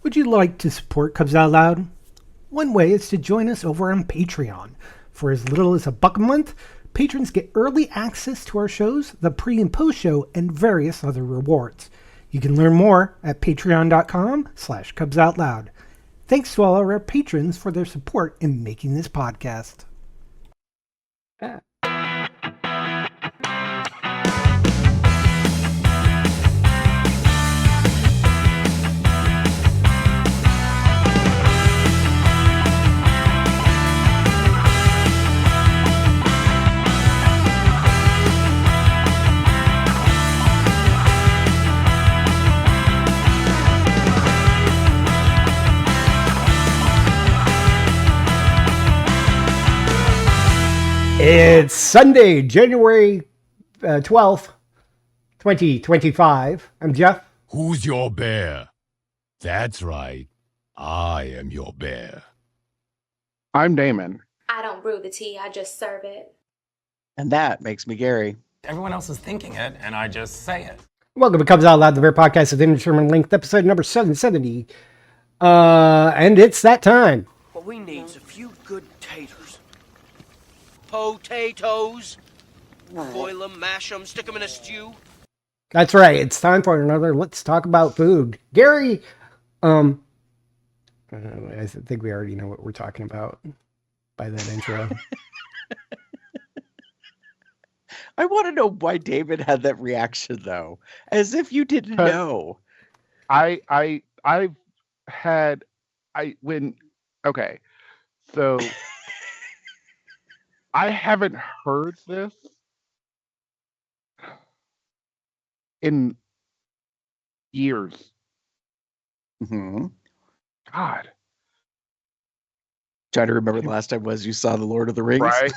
Would you like to support Cubs Out Loud? One way is to join us over on Patreon. For as little as $1 a month, patrons get early access to our shows, the pre- and post-show, and various other rewards. You can learn more at patreon.com/CubsOutLoud. Thanks to all our patrons for their support in making this podcast. It's Sunday, January 12th, 2025. I'm Jeff. Who's your bear? That's right. I am your bear. I'm Damon. I don't brew the tea, I just serve it. And that makes me Gary. Everyone else is thinking it, and I just say it. Welcome to Cubs Out Loud, the very podcast of indeterminate length, episode number 770. And it's that time. What we need is a few good taters. Potatoes. Boil them, mash them, stick them in a stew. That's right. It's time for another Let's Talk About Food. Gary, I think we already know what we're talking about by that intro. I want to know why David had that reaction, though. As if you didn't know. So I haven't heard this in years. Mm-hmm. God. Trying to remember the last time was you saw The Lord of the Rings. Right?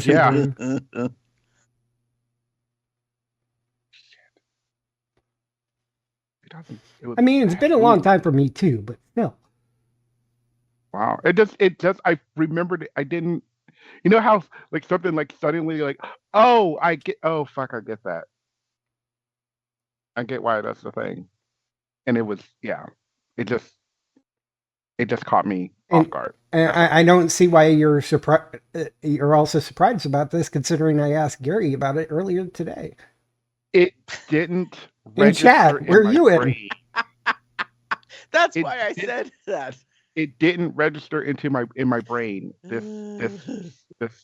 Yeah. I mean, it's been a long time for me too, but still. Wow. It just, I remembered it. I didn't, you know how like something like suddenly like, I get that. I get why that's the thing. And it was, it just caught me off guard. And I don't see why you're surprised. You're also surprised about this, considering I asked Gary about it earlier today. It didn't in chat. Where are you in? That's why I said that. It didn't register in my brain. This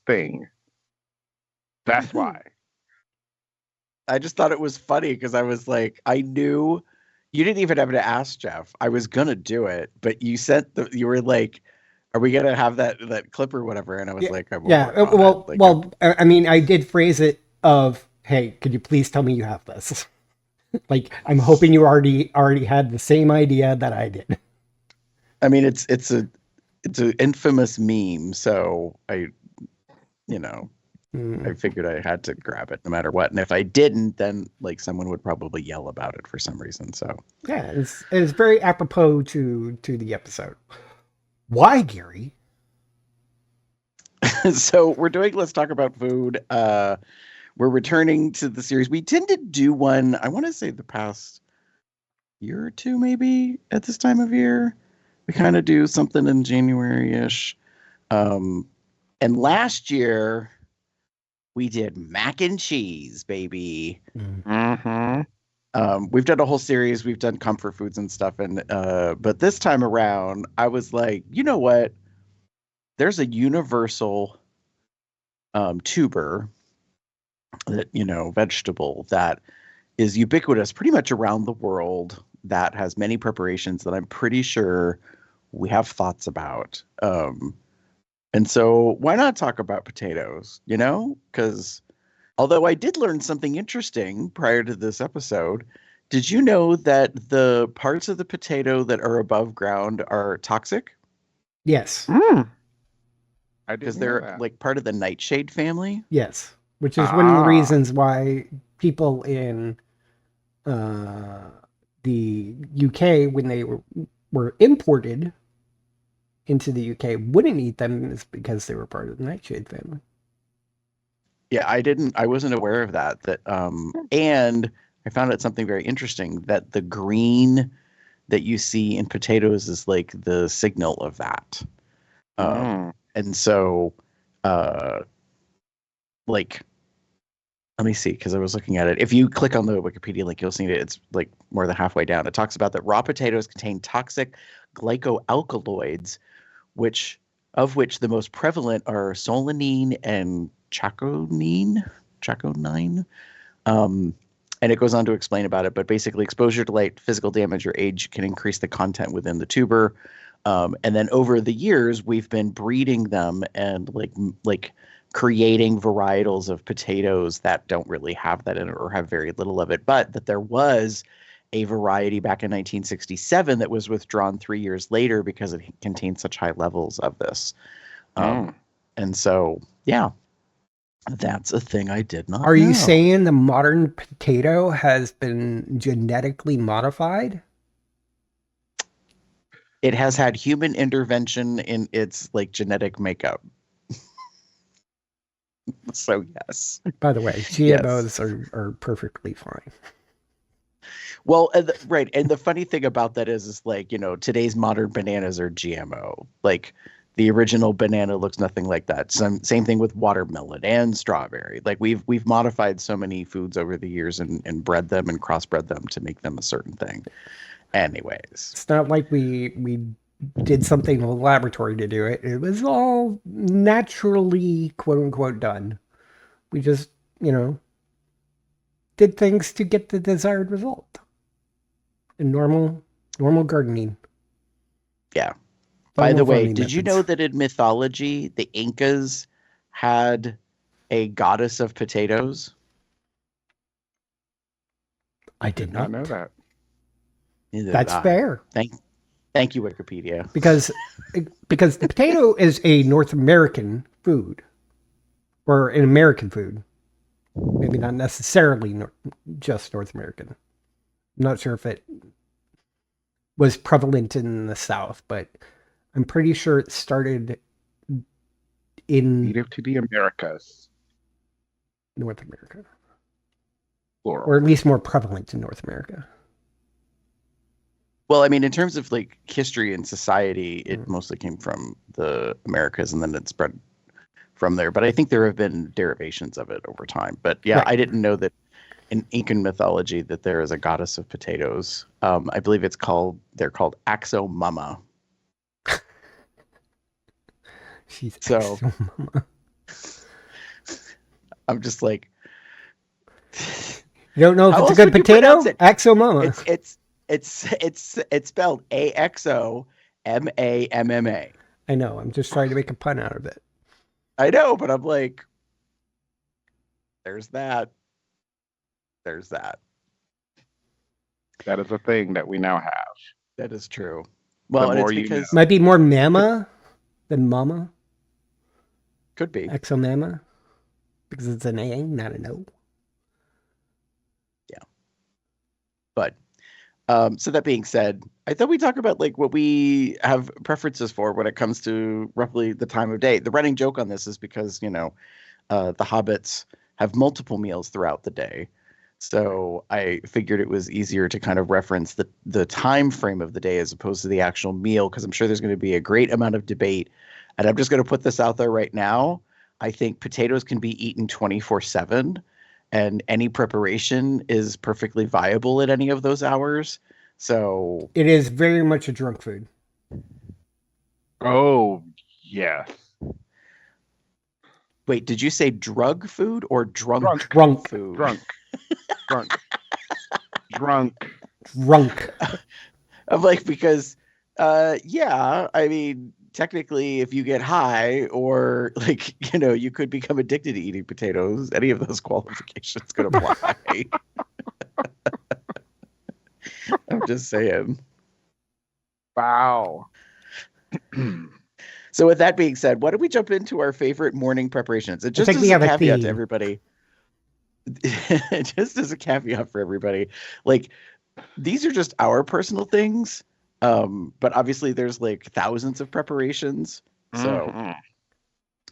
thing. That's why. I just thought it was funny because I was like, I knew you didn't even have to ask Jeff. I was gonna do it, but you were like, "Are we gonna have that clip or whatever?" And I was like, I mean, I did phrase it of, "Hey, could you please tell me you have this?" Like, I'm hoping you already had the same idea that I did. I mean, it's an infamous meme, so I figured I had to grab it no matter what. And if I didn't, then like someone would probably yell about it for some reason. So yeah, it's very apropos to the episode. Why, Gary? So we're doing Let's Talk About Food. We're returning to the series. We tend to do one, I want to say the past year or two, maybe at this time of year. We kind of do something in January-ish. And last year we did mac and cheese, baby. Mm-hmm. We've done a whole series. We've done comfort foods and stuff. And but this time around, I was like, you know what? There's a universal tuber, vegetable that is ubiquitous pretty much around the world, that has many preparations that I'm pretty sure we have thoughts about. And so why not talk about potatoes, because although I did learn something interesting prior to this episode, did you know that the parts of the potato that are above ground are toxic? Yes. Because they're like part of the nightshade family? Yes. Which is one of the reasons why people in the UK, when they were imported into the UK, wouldn't eat them, is because they were part of the nightshade family. Yeah, I wasn't aware of that. And I found out something very interesting, that the green that you see in potatoes is like the signal of that. And so, like, let me see, because I was looking at it. If you click on the Wikipedia link, you'll see that it's like more than halfway down. It talks about that raw potatoes contain toxic glycoalkaloids, of which the most prevalent are solanine and chaconine. And it goes on to explain about it, but basically exposure to light, physical damage, or age can increase the content within the tuber. And then over the years, we've been breeding them and like creating varietals of potatoes that don't really have that in it or have very little of it, but that there was a variety back in 1967 that was withdrawn 3 years later because it contained such high levels of this. And so, yeah, that's a thing I did not know. Are you saying the modern potato has been genetically modified? It has had human intervention in its like genetic makeup. So yes. By the way, GMOs are perfectly fine. Well, right. And the funny thing about that is like, you know, today's modern bananas are GMO. Like the original banana looks nothing like that. Same thing with watermelon and strawberry. Like we've modified so many foods over the years and bred them and crossbred them to make them a certain thing. Anyways. It's not like we did something in the laboratory to do it. It was all naturally, quote unquote, done. We just, you know, did things to get the desired result. In normal gardening. Yeah. By the way, did you know that in mythology, the Incas had a goddess of potatoes? I did not know that. That's fair. Thank you, Wikipedia. Because the potato is a North American food, or an American food. Maybe not necessarily just North American. I'm not sure if it was prevalent in the South, but I'm pretty sure it started in native to the Americas, North America, plural. or at least more prevalent in North America. Well, I mean, in terms of like history and society, it mostly came from the Americas, and then it spread from there. But I think there have been derivations of it over time. But yeah, right. I didn't know that in Incan mythology that there is a goddess of potatoes. I believe they're called Axo Mama. She's so Axo Mama. I'm just like, you don't know if it's a good potato? Axo Mama. It's spelled AXOMAMMA. I know. I'm just trying to make a pun out of it. I know, but I'm like, there's that. There's that. That is a thing that we now have. That is true. Well, and it's because might be more mama than mama. Could be Exomama, because it's an A, not an O. Yeah. But so that being said, I thought we'd talk about like what we have preferences for when it comes to roughly the time of day. The running joke on this is because, you know, the hobbits have multiple meals throughout the day. So I figured it was easier to kind of reference the time frame of the day as opposed to the actual meal, because I'm sure there's going to be a great amount of debate. And I'm just going to put this out there right now. I think potatoes can be eaten 24/7, and any preparation is perfectly viable at any of those hours. So it is very much a drunk food. Oh, yes. Wait, did you say drug food or drunk food? Drunk. I'm like, because, yeah, I mean, technically, if you get high or like, you know, you could become addicted to eating potatoes. Any of those qualifications could apply. I'm just saying. Wow. So with that being said, why don't we jump into our favorite morning preparations? And just as a caveat to everybody, just as a caveat for everybody, like these are just our personal things. But obviously there's like thousands of preparations. So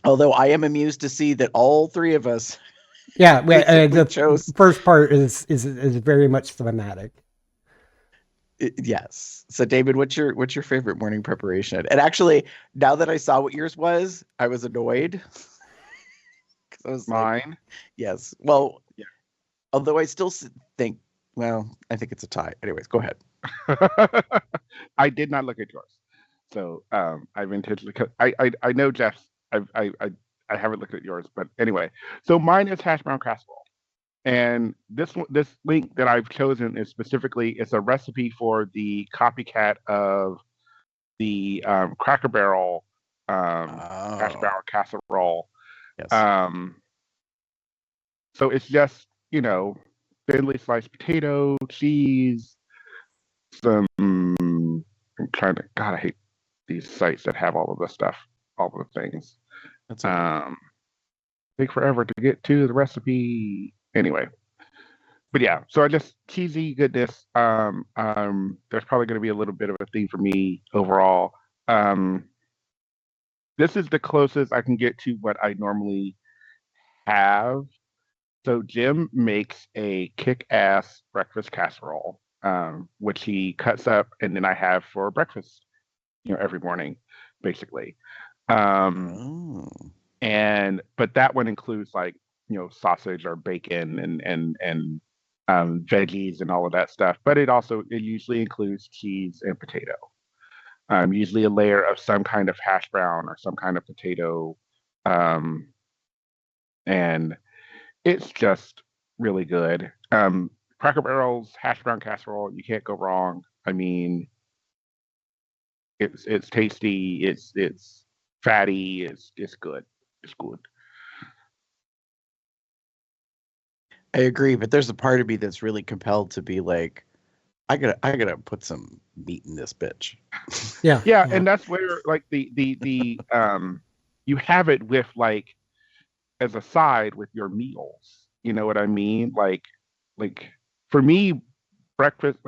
although I am amused to see that all three of us the first part is very much thematic. Yes. So David, what's your favorite morning preparation? And actually, now that I saw what yours was, I was annoyed. 'Cause I was like, Mine. yes. Well, Yeah. although I still think, well, I think it's a tie. Anyways, go ahead. I did not look at yours, so I've intentionally. I know Jeff's. I haven't looked at yours, but anyway. So mine is hash brown casserole, and this link that I've chosen is specifically it's a recipe for the copycat of the Cracker Barrel hash Oh, brown casserole. yes. Um, so it's just thinly sliced potato, cheese, some. I'm trying to. God, I hate these sites that have all of this stuff, all of the things. That's okay. Take forever to get to the recipe. Anyway, but yeah, so I just cheesy goodness. There's probably going to be a little bit of a theme for me overall. Um, this is the closest I can get to what I normally have. So Jim makes a kick-ass breakfast casserole, which he cuts up, and then I have for breakfast, every morning, basically. Oh. But that one includes like sausage or bacon and veggies and all of that stuff. But it usually includes cheese and potato. Usually a layer of some kind of hash brown or some kind of potato, and it's just really good. Cracker Barrel's hash brown casserole, you can't go wrong. I mean, it's tasty. It's fatty. It's good. It's good. I agree, but there's a part of me that's really compelled to be like, I gotta put some meat in this bitch. Yeah, and that's where like the you have it with like as a side with your meals. You know what I mean? Like for me, breakfast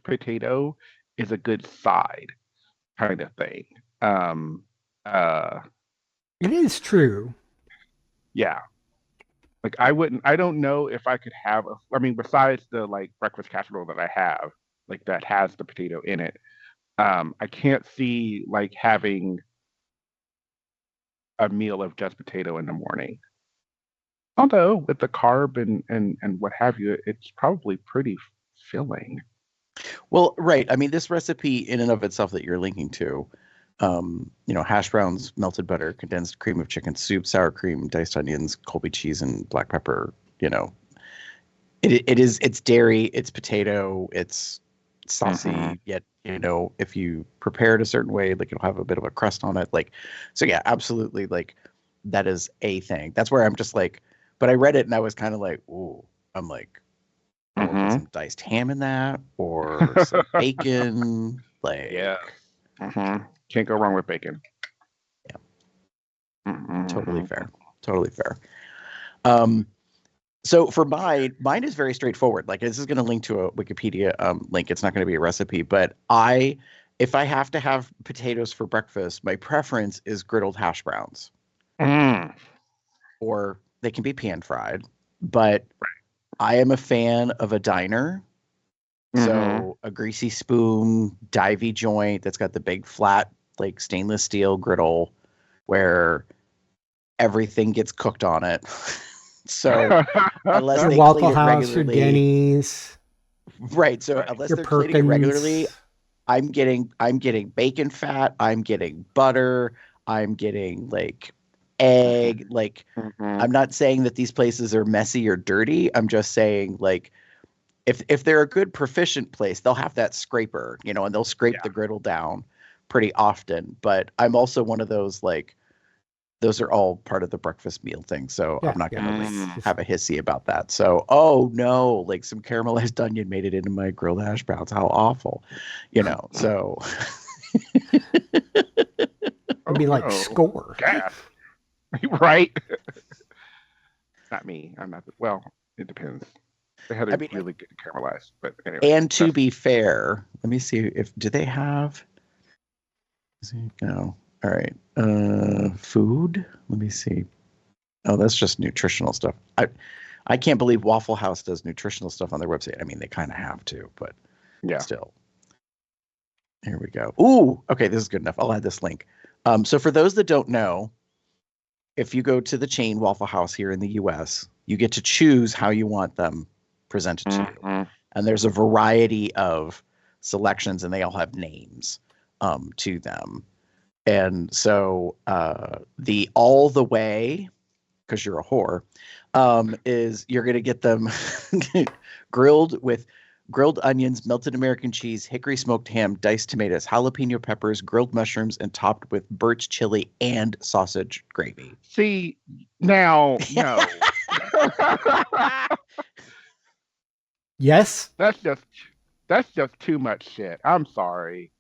potato is a good side kind of thing. Um uh It is true. yeah. Like I don't know if I could have I mean besides the like breakfast casserole that I have, like that has the potato in it. I can't see like having a meal of just potato in the morning. Although with the carb and what have you, it's probably pretty filling. Well, right. I mean, this recipe in and of itself that you're linking to, hash browns, melted butter, condensed cream of chicken soup, sour cream, diced onions, Colby cheese, and black pepper. It's dairy, it's potato, it's saucy. Yet, if you prepare it a certain way, like it'll have a bit of a crust on it. Like, so yeah, absolutely. Like that is a thing. That's where I'm just like, but I read it and I was kind of like, ooh, I'm like, oh, put some diced ham in that or some bacon. Like, Yeah. Can't go wrong with bacon. Yeah. Totally fair. Totally fair. So for mine is very straightforward. Like this is going to link to a Wikipedia link. It's not going to be a recipe, but if I have to have potatoes for breakfast, my preference is griddled hash browns. Or they can be pan fried, but I am a fan of a diner. So a greasy spoon, divey joint that's got the big flat, like stainless steel griddle where everything gets cooked on it. So unless Your they Waffle clean it House, your regularly, Denny's, right? So unless your they're cleaning it regularly, Perkins. I'm getting bacon fat, I'm getting butter, I'm getting like egg. Like I'm not saying that these places are messy or dirty. I'm just saying like if they're a good proficient place, they'll have that scraper, and they'll scrape the griddle down pretty often. But I'm also one of those like those are all part of the breakfast meal thing. So I'm not gonna like have a hissy about that. So no, like some caramelized onion made it into my grilled hash browns. How awful. So It'd be like score. Gas. Right? Not me. I'm not. Well, it depends. They had it really good caramelized, but anyway. And to be fair, let me see do they have. No. All right. Food. Let me see. Oh, that's just nutritional stuff. I can't believe Waffle House does nutritional stuff on their website. I mean, they kind of have to, but still. Here we go. Ooh, okay, this is good enough. I'll add this link. So for those that don't know, if you go to the chain Waffle House here in the US, you get to choose how you want them presented to you. And there's a variety of selections, and they all have names to them. And so the all the way, because you're a whore, is you're going to get them grilled with grilled onions, melted American cheese, hickory smoked ham, diced tomatoes, jalapeno peppers, grilled mushrooms, and topped with birch chili and sausage gravy. See, now, no. Yes. That's just too much shit. I'm sorry.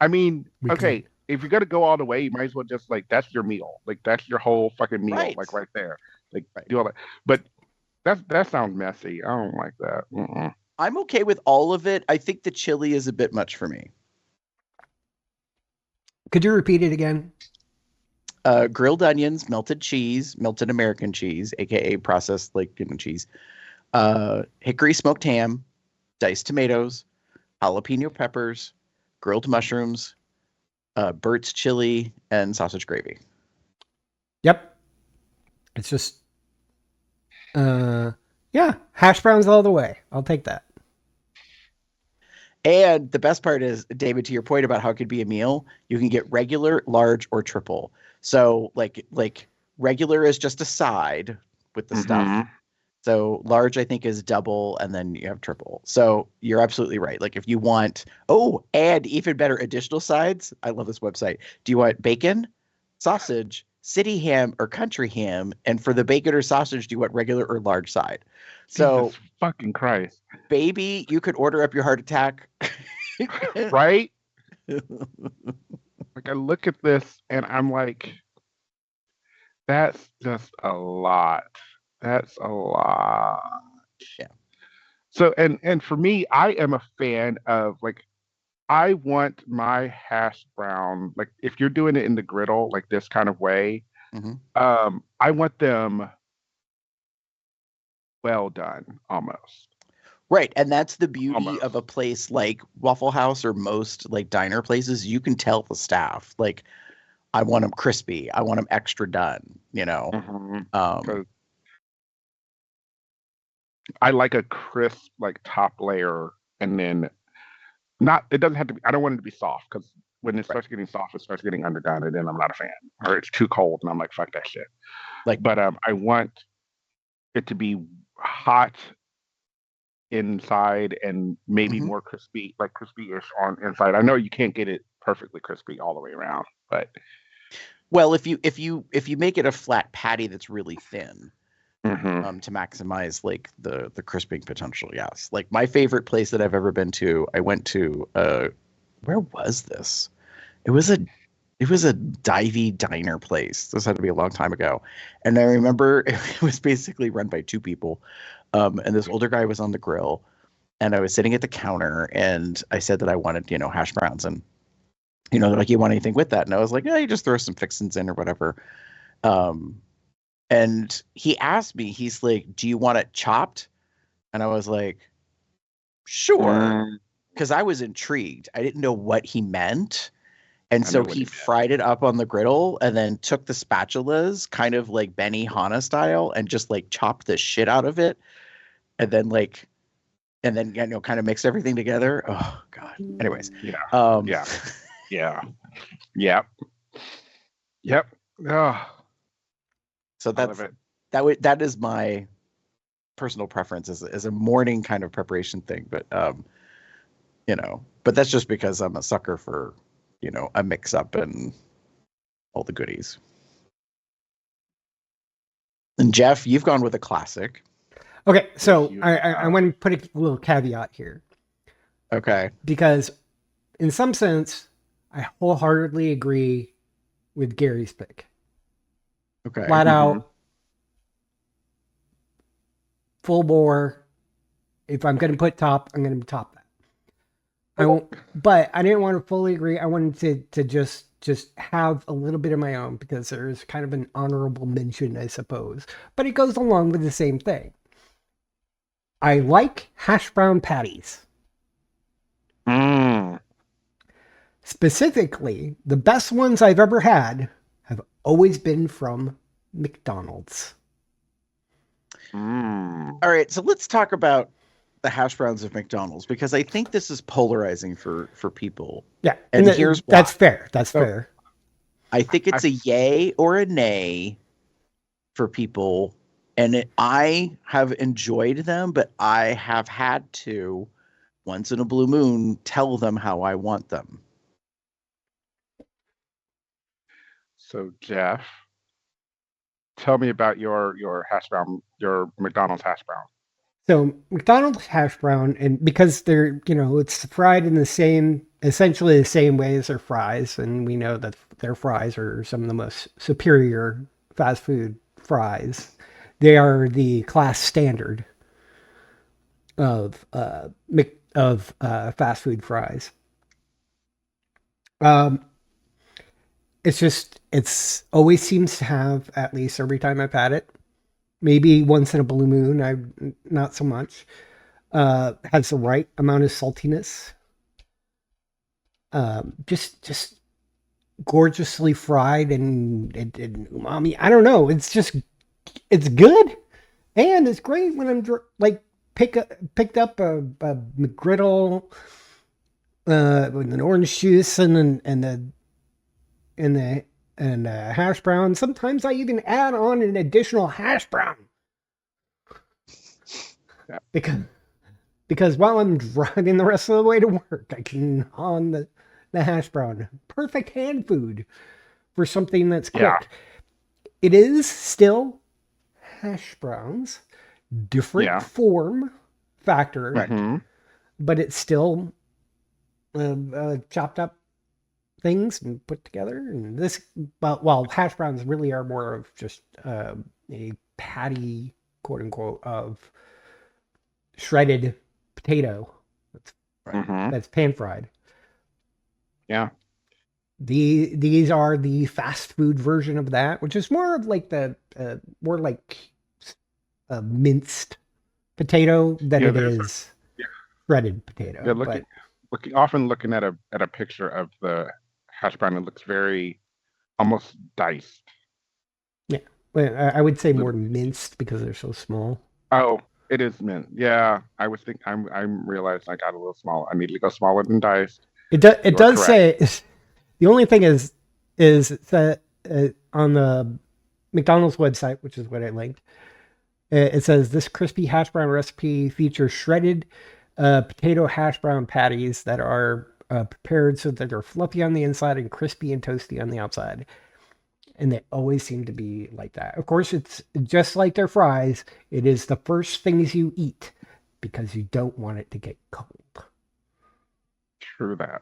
I mean, okay, if you're gonna go all the way, you might as well just like that's your meal. Like that's your whole fucking meal, like right there. Like do all that. But that sounds messy. I don't like that. Mm-mm. I'm okay with all of it. I think the chili is a bit much for me. Could you repeat it again? Grilled onions, melted cheese, melted American cheese, aka processed cheese. Hickory smoked ham, diced tomatoes, jalapeno peppers, grilled mushrooms, Bert's chili, and sausage gravy. Yep. It's just, yeah, hash browns all the way. I'll take that. And the best part is, David, to your point about how it could be a meal, you can get regular, large, or triple. So like regular is just a side with the stuff. So large, I think, is double, and then you have triple. So you're absolutely right. Like if you want, and even better, additional sides. I love this website. Do you want bacon, sausage, city ham, or country ham? And for the bacon or sausage, do you want regular or large side? So Jesus fucking Christ, baby, you could order up your heart attack. right? Like I look at this and I'm like, that's just a lot. That's a lot. Yeah. So and for me, I am a fan of like I want my hash brown, like if you're doing it in the griddle, like this kind of way, I want them well done almost. Right. And that's the beauty Almost. of a place like Waffle House or most like diner places. You can tell the staff, like, I want them crispy. I want them extra done, you know? 'Cause I like a crisp, like top layer, and then it doesn't have to be, I don't want it to be soft because when it starts getting soft, it starts getting underdone, and then I'm not a fan. Or it's too cold, and I'm like, fuck that shit. But I want it to be hot inside and maybe more crispy, like crispy-ish on inside. I know you can't get it perfectly crispy all the way around, but well, if you make it a flat patty that's really thin, to maximize like the crisping potential, yes. Like my favorite place that I've ever been to, I went to where was this? It was a divey diner place. This had to be a long time ago, and I remember it was basically run by two people. And this older guy was on the grill, and I was sitting at the counter, and I said that I wanted, hash browns, and they're like, you want anything with that? And I was like, yeah, you just throw some fixins in or whatever. And he asked me, he's like, do you want it chopped? And I was like, sure, because I was intrigued. I didn't know what he meant. And so he fried it up on the griddle and then took the spatulas, kind of like Benihana style, and just like chopped the shit out of it. And then kind of mixed everything together. Oh God. Anyways. Yeah. Yep. Oh. So that is my personal preference as a morning kind of preparation thing. But but that's just because I'm a sucker for a mix up and all the goodies. And Jeff, you've gone with a classic. Okay, so I want to put a little caveat here. Okay. Because in some sense, I wholeheartedly agree with Gary's pick. Okay. Flat out, full bore. If I'm going to put top, I'm going to top that. I won't, but I didn't want to fully agree. I wanted to just have a little bit of my own because there's kind of an honorable mention, I suppose. But it goes along with the same thing. I like hash brown patties. Specifically, the best ones I've ever had have always been from McDonald's. Mm. All right, so let's talk about the hash browns of McDonald's, because I think this is polarizing for people. Yeah, And here's why. that's fair. That's fair. I think it's a yay or a nay for people, and I have enjoyed them, but I have had to, once in a blue moon, tell them how I want them. So Jeff, tell me about your hash brown, your McDonald's hash brown. So McDonald's hash brown, and because they're, it's fried in essentially the same way as their fries, and we know that their fries are some of the most superior fast food fries. They are the class standard of fast food fries. It's always seems to have, at least every time I've had it, maybe once in a blue moon, not so much, has the right amount of saltiness. Just gorgeously fried and umami. I don't know. It's good, and it's great when I'm picked up a McGriddle with an orange juice and a hash brown. Sometimes I even add on an additional hash brown. Yeah. Because while I'm driving the rest of the way to work, I can on the hash brown. Perfect hand food for something that's quick. Yeah. It is still hash browns, different form factor, Mm-hmm. but it's still chopped up things and put together. And this, well, hash browns really are more of just a patty, quote unquote, of shredded potato that's pan fried. Yeah. These are the fast food version of that, which is more of like the more like a minced potato than it is shredded potato. Yeah, looking at a picture of the hash brown, it looks very almost diced. Yeah, well, I would say more minced because they're so small. Oh, it is mint. Yeah, I was thinking. I'm realizing I got a little small. I need to go smaller than diced. It does say the only thing is that on the McDonald's website, which is what I linked, it says this crispy hash brown recipe features shredded potato hash brown patties that are prepared so that they're fluffy on the inside and crispy and toasty on the outside. And they always seem to be like that. Of course, it's just like their fries. It is the first things you eat because you don't want it to get cold. True that.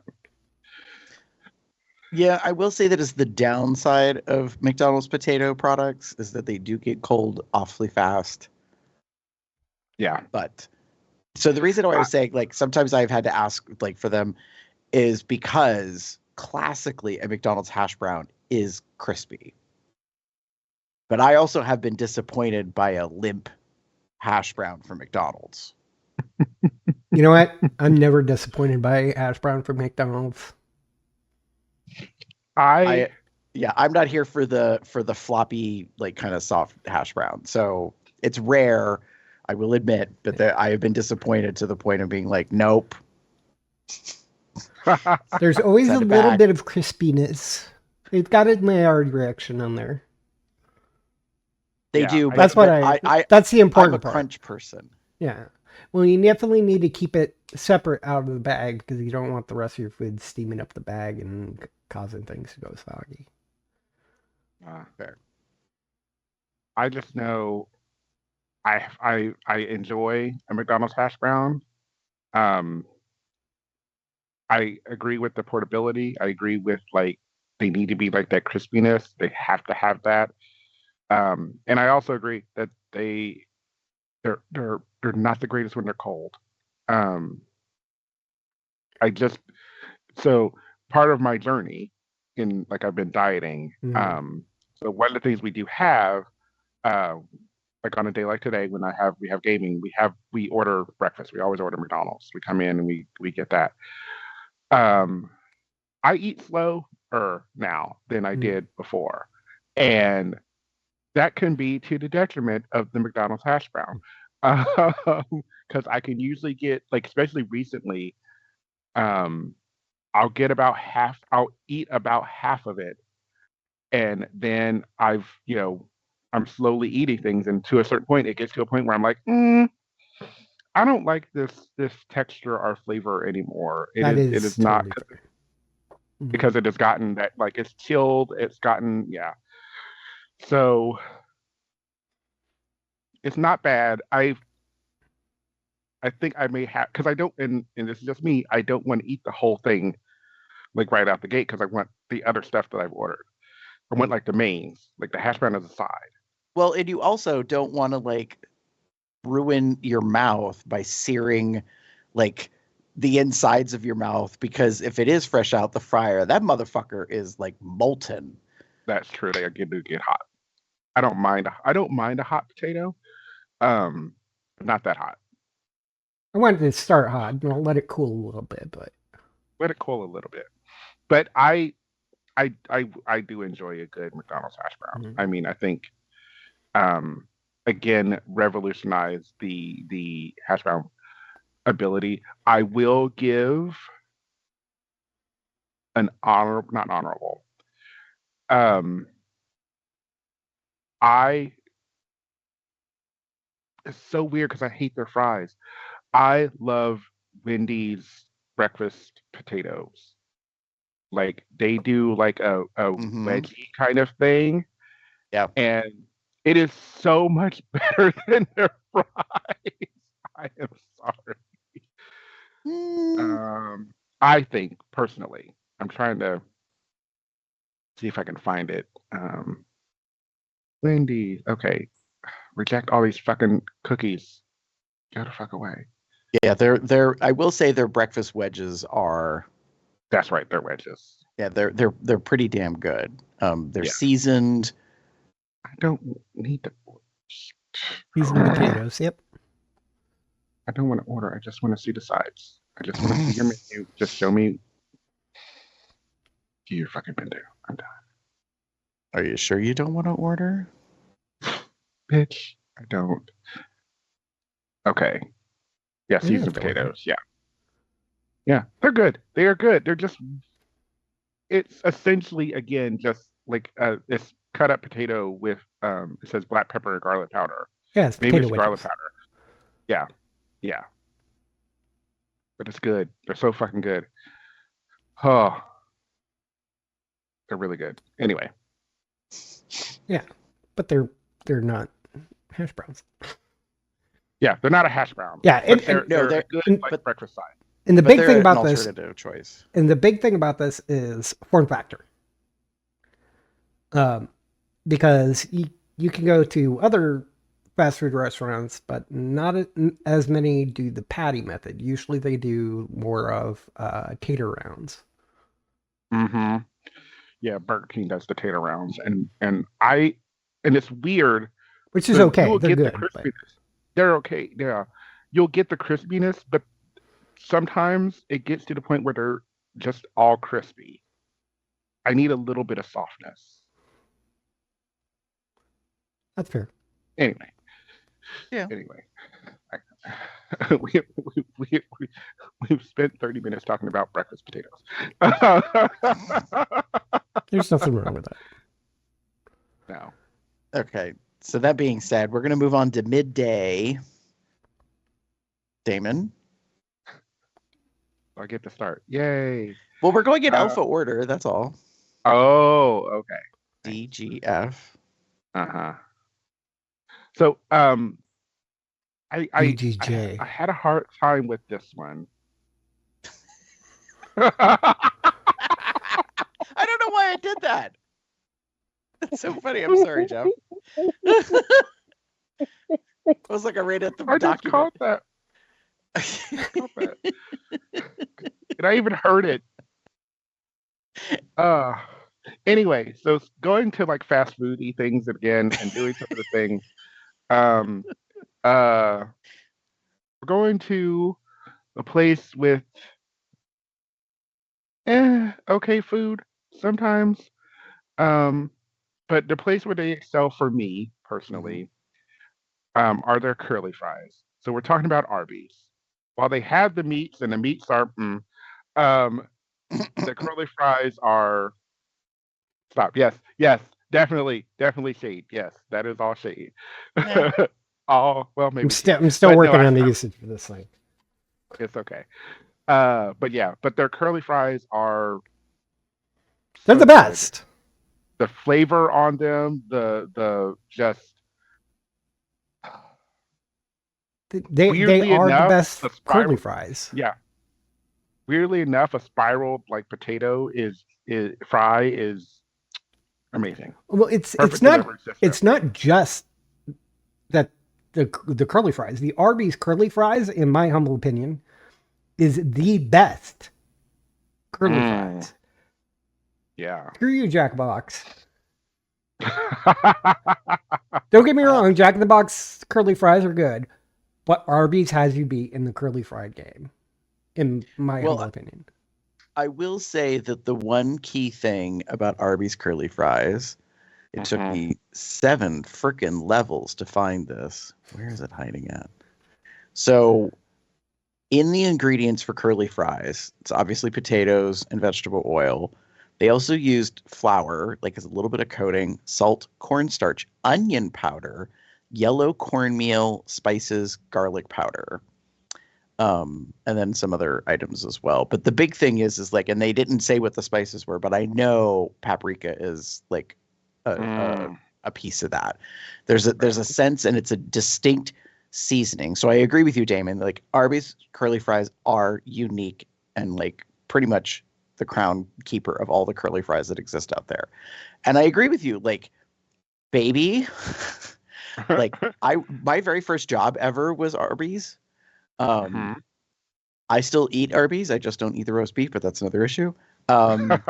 Yeah, I will say that is the downside of McDonald's potato products, is that they do get cold awfully fast. Yeah. But so the reason why I was saying, like, sometimes I've had to ask, like, for them is because classically a McDonald's hash brown is crispy. But I also have been disappointed by a limp hash brown from McDonald's. You know what? I'm never disappointed by hash brown from McDonald's. I'm not here for the floppy, like, kind of soft hash brown. So it's rare, I will admit, but I have been disappointed to the point of being like, nope. There's always a little bit of crispiness. They've got a Maillard reaction on there. They do. That's what that's the important part. I'm a part. crunch person. Yeah. Well, you definitely need to keep it separate out of the bag because you don't want the rest of your food steaming up the bag and causing things to go soggy. Fair. I just know I enjoy a McDonald's hash brown. I agree with the portability. I agree with, like, they need to be like that crispiness. They have to have that. And I also agree that they're not the greatest when they're cold. So part of my journey in, like, I've been dieting. So one of the things we do have, like on a day like today when we have gaming, we order breakfast. We always order McDonald's. We come in and we get that. I eat slower now than I did before, and that can be to the detriment of the McDonald's hash brown. Because I can usually get, like, especially recently, um, I'll get about half. I'll eat about half of it, and then I'm slowly eating things, and to a certain point, it gets to a point where I'm like, I don't like this texture or flavor anymore. That It is is not totally fair. Mhm. because it has gotten that, like, it's chilled. It's gotten, yeah. So it's not bad. I think I may have, because I don't, and this is just me. I don't want to eat the whole thing like right out the gate because I want the other stuff that I've ordered. I want like the mains, like the hash brown as a side. Well, and you also don't want to like ruin your mouth by searing like the insides of your mouth, because if it is fresh out the fryer, that motherfucker is like molten. That's true. They do get hot. I don't mind. I don't mind a hot potato. Um, not that hot. I wanted to start hot and I'll let it cool a little bit, but Let it cool a little bit. But I do enjoy a good McDonald's hash brown. Mhm. I mean, I think again revolutionized the hash brown ability. I will give an not honorable. I It's so weird because I hate their fries. I love Wendy's breakfast potatoes. Like they do like a Mhm. veggie kind of thing, Yeah. and it is so much better than their fries. I am sorry. I think personally, I'm trying to see if I can find it. Wendy's, okay, reject all these fucking cookies. Go the fuck away. Yeah, they're I will say their breakfast wedges are, That's right, they're wedges. yeah, they're pretty damn good. They're Yeah. seasoned. I don't need to. these are potatoes. Yep. I don't want to order. I just want to see the sides. I just want to see your menu. Just show me. Do your fucking menu. I'm done. Are you sure you don't want to order? Bitch, I don't. Okay. Yeah, You seasoned have to order. potatoes. Yeah. Yeah, they're good. They are good. They're just. It's essentially again just like this cut up potato with it says black pepper and garlic powder. Yeah, it's Maybe potato it's garlic wedges. powder. Yeah. Yeah. But it's good. They're so fucking good. Oh, they're really good. Anyway. Yeah, but they're not hash browns. Yeah, they're not a hash brown. Yeah, but and- no, they're a good like but- breakfast side. And the But big they're thing an about this, alternative choice. and the big thing about this is form factor. Because you can go to other fast food restaurants, but not as many do the patty method. Usually they do more of tater rounds. Mm-hmm. Yeah, Burger King does the tater rounds, and it's weird. Which is So okay. you'll They're get the good. But crispiness. They're okay. Yeah, you'll get the crispiness, but sometimes it gets to the point where they're just all crispy. I need a little bit of softness. that's fair. Anyway. Yeah. Anyway. We've spent 30 minutes talking about breakfast potatoes. There's nothing wrong with that. No. Okay. So that being said, we're going to move on to midday. Damon? I get to start. Yay. Well, we're going in alpha order. That's all. Oh, okay. D, G, F. Uh-huh. So, I BGJ. had a hard time with this one. I don't know why I did that. That's so funny. I'm sorry, Jeff. It was like I read at the just document. caught that. And I even heard it. Anyway, so going to like fast foody things again and doing some of the things. We're going to a place with okay food sometimes. Um, but the place where they excel for me Mhm. personally, are their curly fries. So we're talking about Arby's. While they have the meats and the meats are, um, the curly fries are stop. Yes, yes, definitely shade. Yes, that is all shade. Yeah. All well, I'm maybe still shade, I'm still but no, working on the usage for this thing. it's okay. But yeah, but their curly fries are They're so the good. best. The flavor on them, the just They weirdly are the enough, best the curly spiral. fries. Yeah, weirdly enough, a spiraled like potato is fry is amazing. Well, it's Perfect it's not delivery system. it's not just that the curly fries. The Arby's curly fries, in my humble opinion, is the best curly Mm, fries. yeah. Screw you, Jack Box. Don't get me wrong, Jack in the Box curly fries are good, but Arby's has you beat in the curly fried game, in my humble Well, opinion. I will say that the one key thing about Arby's curly fries, it took Mhm. me 7 frickin' levels to find this. Where is it hiding at? So, in the ingredients for curly fries, it's obviously potatoes and vegetable oil. They also used flour, like as a little bit of coating, salt, cornstarch, onion powder, yellow cornmeal, spices, garlic powder, and then some other items as well. But the big thing is like, and they didn't say what the spices were, but I know paprika is like a a, Mm, a piece of that. There's a right. sense, and it's a distinct seasoning. So I agree with you, Damon. Like Arby's curly fries are unique and like pretty much the crown keeper of all the curly fries that exist out there. And I agree with you. Like, baby, like I my very first job ever was Arby's. Um, Mhm. I still eat Arby's. I just don't eat the roast beef, but that's another issue. Um,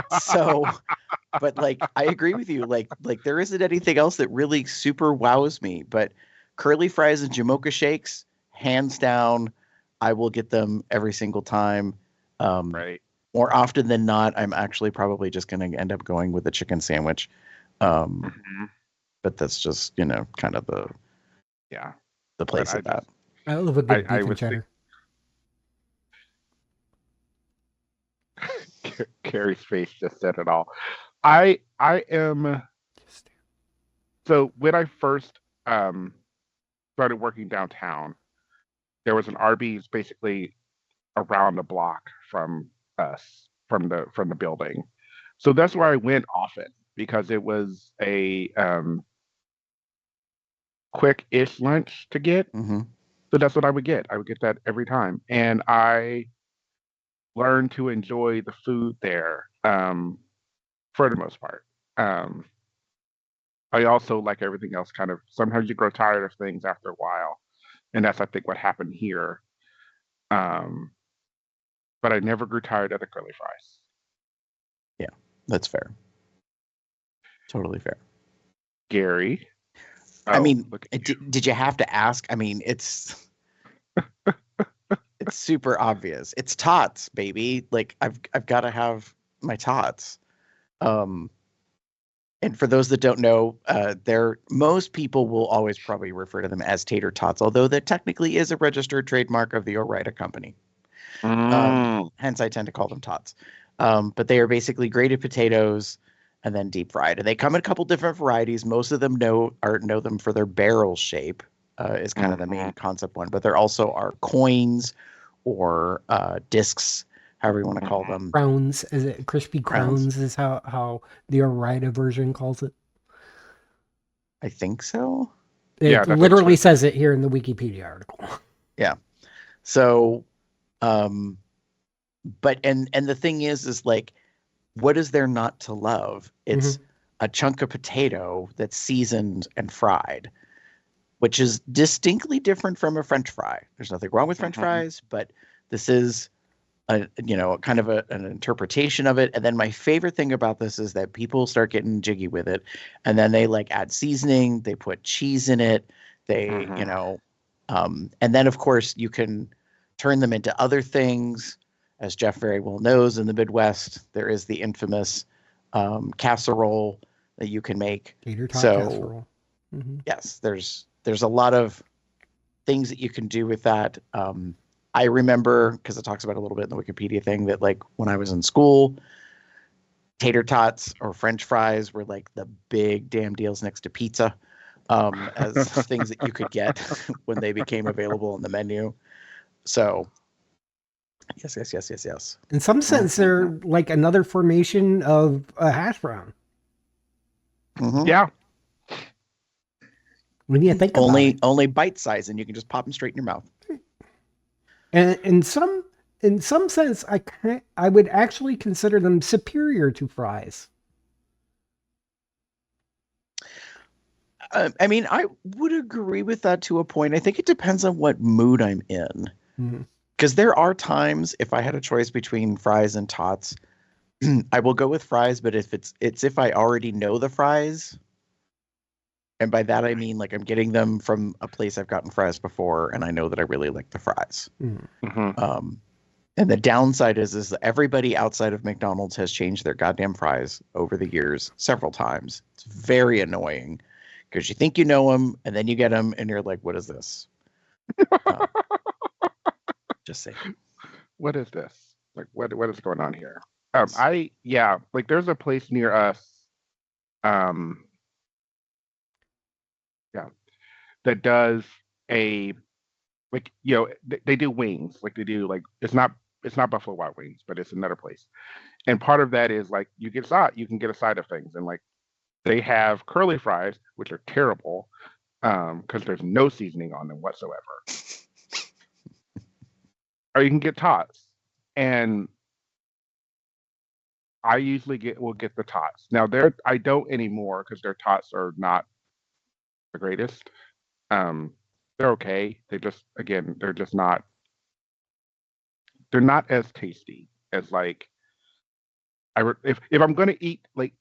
so, but like I agree with you. Like there isn't anything else that really super wows me. But curly fries and Jamocha shakes, hands down, I will get them every single time. Um, Right. More often than not, I'm actually probably just going to end up going with a chicken sandwich. Um, Mhm. but that's just kind of Yeah. the But place I of that. just I love a I good I beef and was cheddar. Carrie's face just said it all. I am so when I first um started working downtown, there was an Arby's basically around the block from us from the building. So that's where I went often because it was a quick-ish lunch to get. Hmm. So that's what I would get. I would get that every time. And I learned to enjoy the food there for the most part. Um, I also, like everything else, kind of sometimes you grow tired of things after a while. And that's, I think, what happened here. Um, but I never grew tired of the curly fries. Yeah, that's fair. Totally fair. Gary. I Oh, mean, look at you. did you have to ask? I mean, it's super obvious. It's tots, baby. Like I've got to have my tots. Um, and for those that don't know, they're most people will always probably refer to them as tater tots, although that technically is a registered trademark of the Ore-Ida company. Mm, Hence, I tend to call them tots. But they are basically grated potatoes and then deep fried, and they come in a couple different varieties. Most of them know them for their barrel shape, is kind of the main mhm, concept one. But there also are coins or discs, however you want to call mhm. them, Crowns, is it crispy crowns. crowns? Is how the Ore-Ida version calls it. I think so. Yeah, It that's what it's literally supposed to be. says it here in the Wikipedia article. Yeah. So, um, but and the thing is like, what is there not to love? Hmm. It's a chunk of potato that's seasoned and fried, which is distinctly different from a French fry. There's nothing wrong with French Mhm, fries, but this is kind of an interpretation of it. And then my favorite thing about this is that people start getting jiggy with it, and then they like add seasoning, they put cheese in it, they mhm. and then of course you can turn them into other things. as Jeff very well knows, in the Midwest, there is the infamous casserole that you can make. Tater tot So casserole. Mm-hmm. yes, there's a lot of things that you can do with that. I remember, because it talks about a little bit in the Wikipedia thing, that like when I was in school, tater tots or French fries were like the big damn deals next to pizza, as things that you could get when they became available on the menu. So yes. In some sense, they're like another formation of a hash brown. Mhm. Yeah. When you think about it. Only bite size, and you can just pop them straight in your mouth. And in some sense, I would actually consider them superior to fries. I mean, I would agree with that to a point. I think it depends on what mood I'm in. Mm-hmm. Because there are times, if I had a choice between fries and tots, I will go with fries. But if it's if I already know the fries, and by that I mean like I'm getting them from a place I've gotten fries before, and I know that I really like the fries. Mm-hmm. And the downside is that everybody outside of McDonald's has changed their goddamn fries over the years several times. It's very annoying because you think you know them, and then you get them, and you're like, "What is this?" Just saying. What is this? Like, what is going on here? Like there's a place near us, that does they do wings. Like they do like it's not Buffalo Wild Wings, but it's another place. And part of that is like you can get a side of things, and like they have curly fries, which are terrible, because there's no seasoning on them whatsoever. Or you can get tots, and I usually will get the tots. Now I don't anymore because their tots are not the greatest. They're okay. They're just not. They're not as tasty as like if I'm going to eat, like,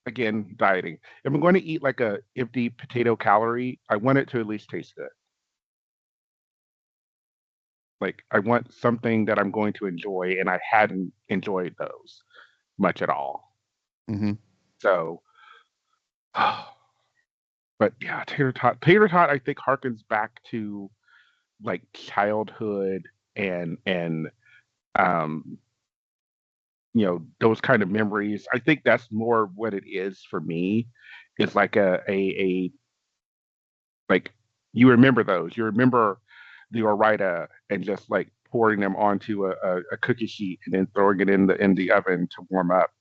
again, dieting. If I'm going to eat like a empty potato calorie, I want it to at least taste good. Like I want something that I'm going to enjoy, and I hadn't enjoyed those much at all. Mm-hmm. So, but yeah, tater tot. I think harkens back to like childhood and those kind of memories. I think that's more what it is for me. It's like a like you remember those. You remember the Orida and just like pouring them onto a cookie sheet and then throwing it in the oven to warm up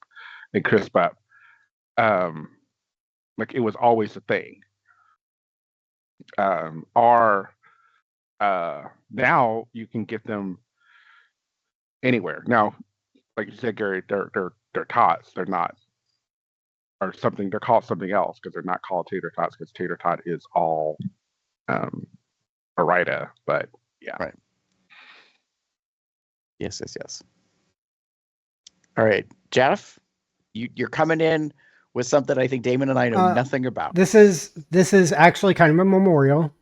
and crisp up. Like it was always a thing. Or now you can get them anywhere. Now, like you said, Gary, they're tots. They're not, or something. They're called something else because they're not called tater tots, because tater tot is all Orida. But yeah, Right. Yes. All right, Jeff, you're coming in with something I think Damon and I know nothing about. This is actually kind of a memorial.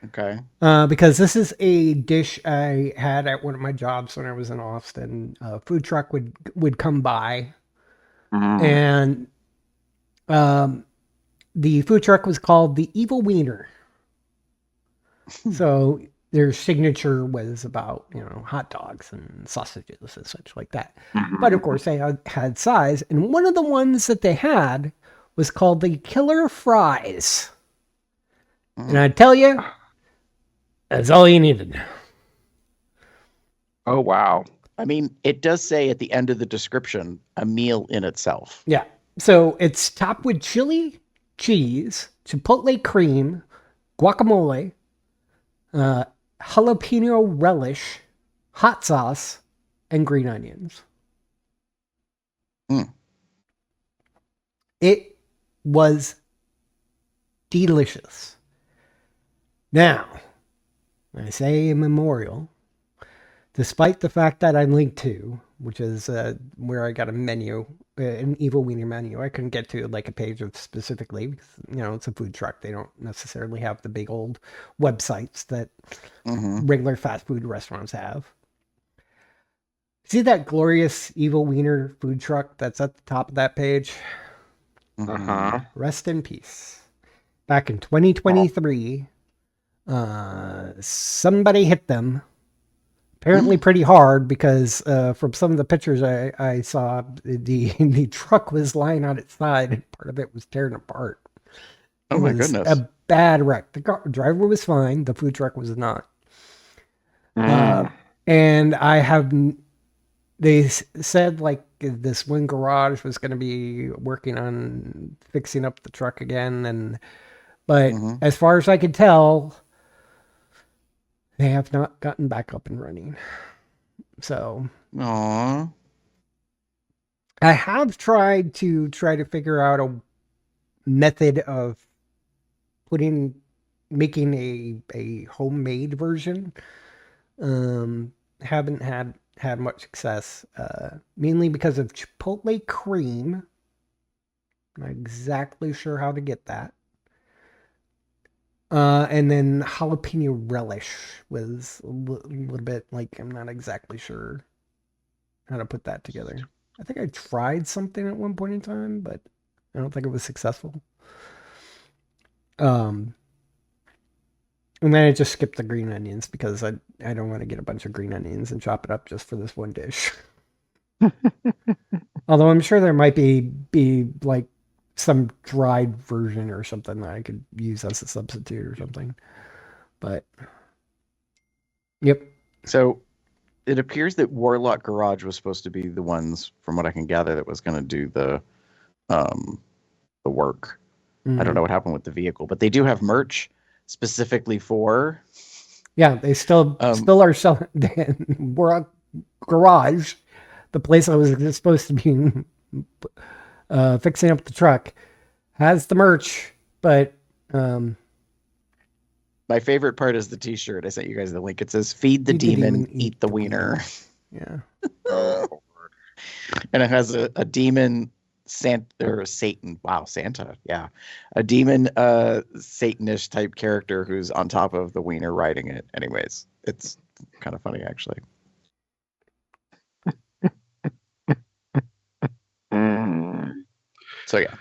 Okay. Because this is a dish I had at one of my jobs when I was in Austin. A food truck would come by, and the food truck was called the Evil Wiener. So their signature was about hot dogs and sausages and such like that. But of course they had size, and one of the ones that they had was called the Killer Fries. And I tell you, that's all you needed. Oh, wow. I mean, it does say at the end of the description, a meal in itself. Yeah. So it's topped with chili, cheese, chipotle cream, guacamole, jalapeno relish, hot sauce, and green onions. It was delicious. Now, I say a memorial, despite the fact that I linked to, which is where I got a menu, an Evil Wiener menu. I couldn't get to like a page of specifically because, it's a food truck. They don't necessarily have the big old websites that regular fast food restaurants have. See that glorious evil wiener food truck that's at the top of that page? Uh-huh. Rest in peace. Back in 2023, somebody hit them. Apparently pretty hard, because from some of the pictures I saw, the truck was lying on its side and part of it was tearing apart. Oh my goodness. A bad wreck. The driver was fine. The food truck was not. And they said like this one garage was going to be working on fixing up the truck again. But as far as I could tell, they have not gotten back up and running. So, Aww. I have tried to figure out a method of making a homemade version. Haven't had much success, mainly because of chipotle cream. Not exactly sure how to get that. And then jalapeno relish was a little bit like, I'm not exactly sure how to put that together. I think I tried something at one point in time, but I don't think it was successful. And then I just skipped the green onions because I don't want to get a bunch of green onions and chop it up just for this one dish. Although I'm sure there might be like some dried version or something that I could use as a substitute or something. But yep. So it appears that Warlock Garage was supposed to be the ones, from what I can gather, that was going to do the work. I don't know what happened with the vehicle, but they do have merch specifically for. Yeah, they still are selling Warlock Garage, the place I was supposed to be fixing up the truck, has the merch, but my favorite part is the t-shirt. I sent you guys the link. It says "Feed the demon, eat the wiener." Yeah. And it has a demon Satan. Wow, Santa. Yeah. A demon Satanish type character who's on top of the wiener riding it. Anyways, it's kind of funny actually. So yeah.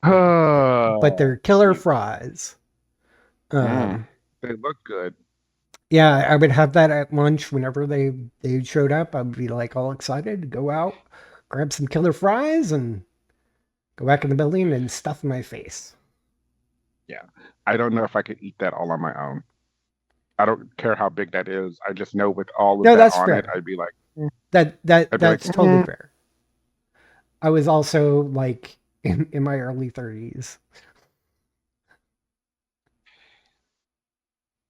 But they're killer fries. They look good. Yeah, I would have that at lunch whenever they showed up. I would be like all excited to go out, grab some killer fries, and go back in the building and stuff my face. Yeah. I don't know if I could eat that all on my own. I don't care how big that is. I just know with all of that on fair. it, I'd be like, that's totally fair. I was also like in my early 30s.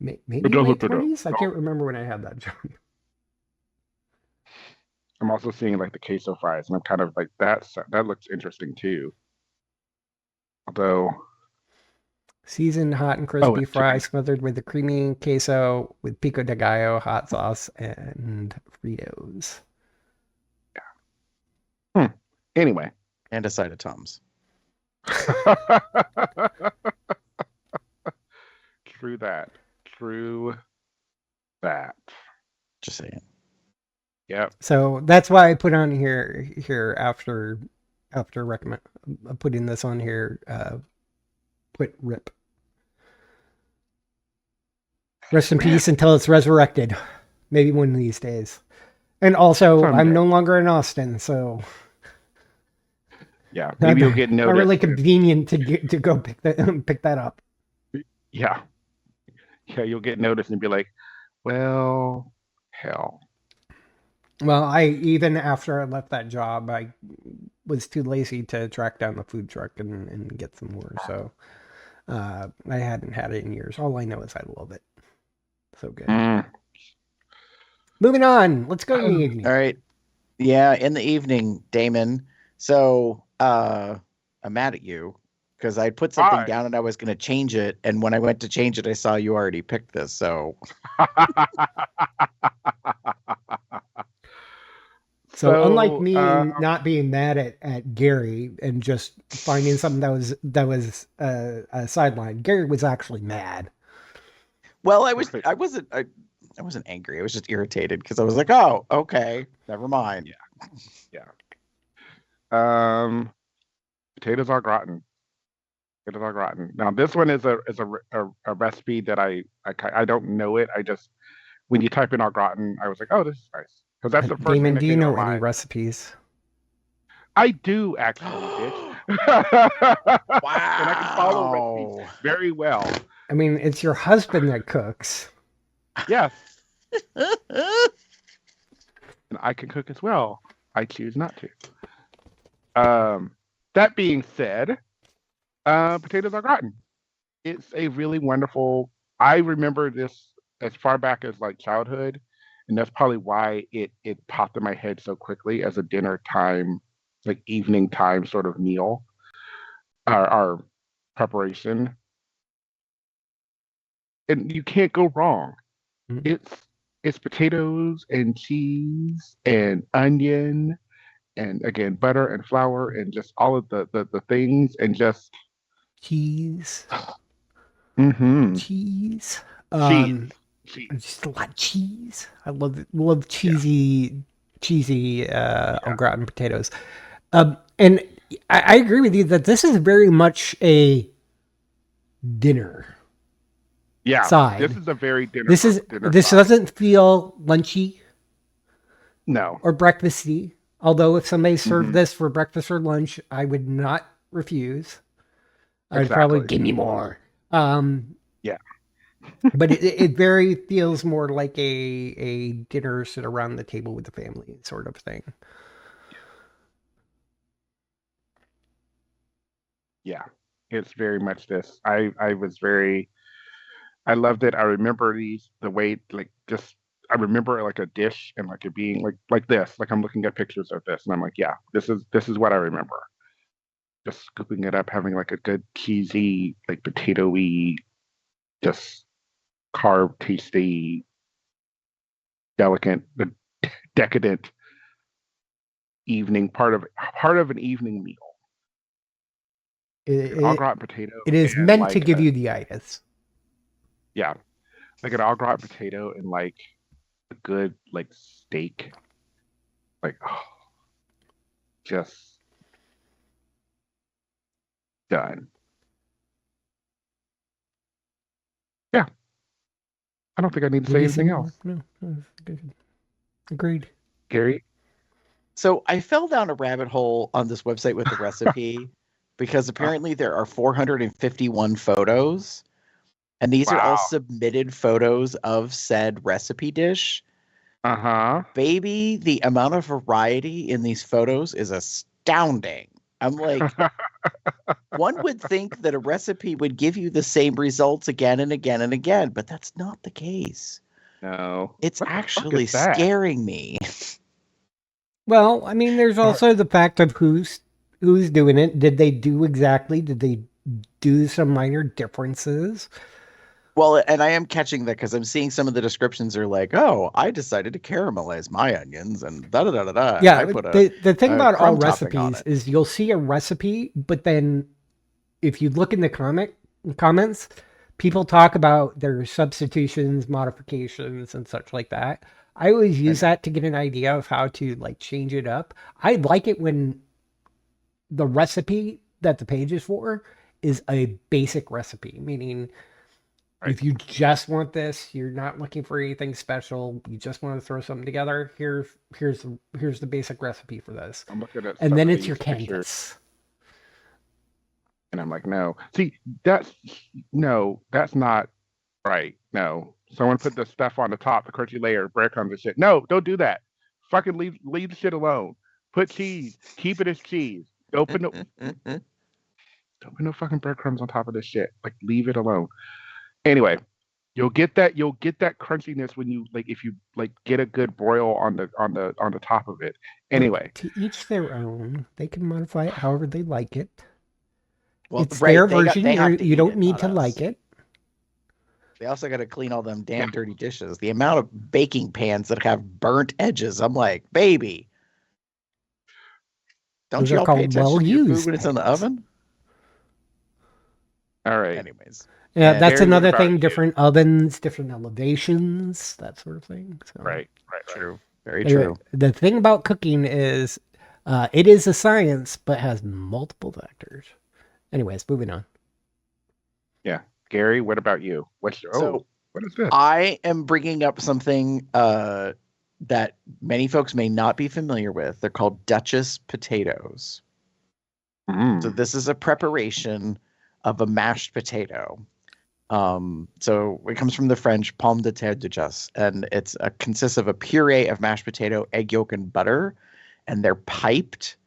Maybe late 20s? I can't remember when I had that job. I'm also seeing like the queso fries, and I'm kind of like, that looks interesting too. Although seasoned hot and crispy fries smothered with the creamy queso with pico de gallo, hot sauce, and Fritos. Yeah. Anyway. And a side of Tums. True that. Just saying. Yep. So that's why I put on here after recommend putting this on here. Put RIP. Rest in peace until it's resurrected. Maybe one of these days. And also, someday. I'm no longer in Austin, so yeah, maybe you'll get noticed. Not really convenient to go pick that up. Yeah, you'll get noticed and be like, well, hell. Well, even after I left that job, I was too lazy to track down the food truck and get some more. So I hadn't had it in years. All I know is I love it. So good. Moving on. Let's go to the evening. All right. Yeah, in the evening, Damon. So I'm mad at you because I put something down and I was going to change it. And when I went to change it, I saw you already picked this. So. So unlike me not being mad at Gary and just finding something that was a sideline, Gary was actually mad. Well, I wasn't. I wasn't angry. I was just irritated because I was like, oh, okay, never mind. Potatoes au gratin. Potatoes au gratin. Now this one is a recipe that I don't know it. I just when you type in au gratin, I was like, oh, this is nice because that's the first thing Damon, that do you came to know my any mind. recipes? I do actually, bitch. And I can follow recipes Wow. very well. I mean, it's your husband that cooks. Yes, and I can cook as well. I choose not to. That being said, potatoes au gratin. It's a really wonderful. I remember this as far back as like childhood, and that's probably why it popped in my head so quickly as a dinner time, like evening time sort of meal, our preparation, and you can't go wrong. Mhm. It's potatoes and cheese and onion and again butter and flour and just all of the things and just Cheese. mm-hmm. Cheese. Cheese. Just a lot of cheese. I love cheesy au gratin potatoes. And I agree with you that this is very much a dinner Yeah, side. this is a very dinner. This dinner side. doesn't feel lunchy No. or breakfasty. Although if somebody served Mhm. this for breakfast or lunch, I would not refuse. I'd probably Exactly. give me more. Yeah. But it very feels more like a dinner sit around the table with the family sort of thing. Yeah, it's very much this. I loved it. I remember the way like just I remember like a dish and like it being like this. Like I'm looking at pictures of this and I'm like, yeah, this is what I remember. Just scooping it up, having like a good cheesy, like potatoey, just carb tasty, delicate, the decadent evening part of an evening meal. An au It, gratin potato it is and meant to like give you the itis. yeah, like an au gratin potato and like a good like steak, like oh, just done. Yeah, I don't think I need to say anything else. No, good. Agreed. Gary, So I fell down a rabbit hole on this website with the recipe because apparently there are 451 photos, and these are all wow, submitted photos of said recipe dish. uh-huh. Baby, the amount of variety in these photos is astounding. I'm like, one would think that a recipe would give you the same results again and again and again, but that's not the case. No, It's what the fuck actually is that? scaring me. Well, I mean, there's also the fact of who's doing it. Did they do some minor differences? Well, and I am catching that because I'm seeing some of the descriptions are like, "Oh, I decided to caramelize my onions and da da da da da." Yeah, I put the thing a about all crumb topping on recipes it. is you'll see a recipe, but then if you look in the comments, people talk about their substitutions, modifications, and such like that. I always use that to get an idea of how to like change it up. I like it when the recipe that the page is for is a basic recipe, meaning if you just want this, you're not looking for anything special, you just want to throw something together, here's the basic recipe for this. I'm looking at And some then of it's these your pictures, canvas. and I'm like, no. See, that's not right. No, someone put the stuff on the top, the crunchy layer, breadcrumbs and shit. No, don't do that. Fucking leave the shit alone. Put cheese. Keep it as cheese. Don't put no fucking breadcrumbs on top of this shit. Like, leave it alone. Anyway, you'll get that crunchiness when you like if you like get a good broil on the top of it. Anyway, To each their own. They can modify it however they like it. Well, It's right, their they version. have to You eat don't it, need not to us. like it. They also got to clean all them damn dirty dishes. The amount of baking pans that have burnt edges. I'm like, baby, don't Those you are all pay called attention to your food well-used when it's in the pans. oven? all right. Anyways, Yeah, And that's Gary, what another about thing. you? Different ovens, different elevations, that sort of thing. So, Right. True. very Anyway, true. the thing about cooking is, it is a science, but has multiple factors. Anyways, moving on. Yeah. Gary, what about you? What's your, So what is this? I am bringing up something that many folks may not be familiar with. They're called Duchess potatoes. So this is a preparation of a mashed potato. So it comes from the French pomme de terre duchesse, and it's consists of a puree of mashed potato, egg yolk, and butter, and they're piped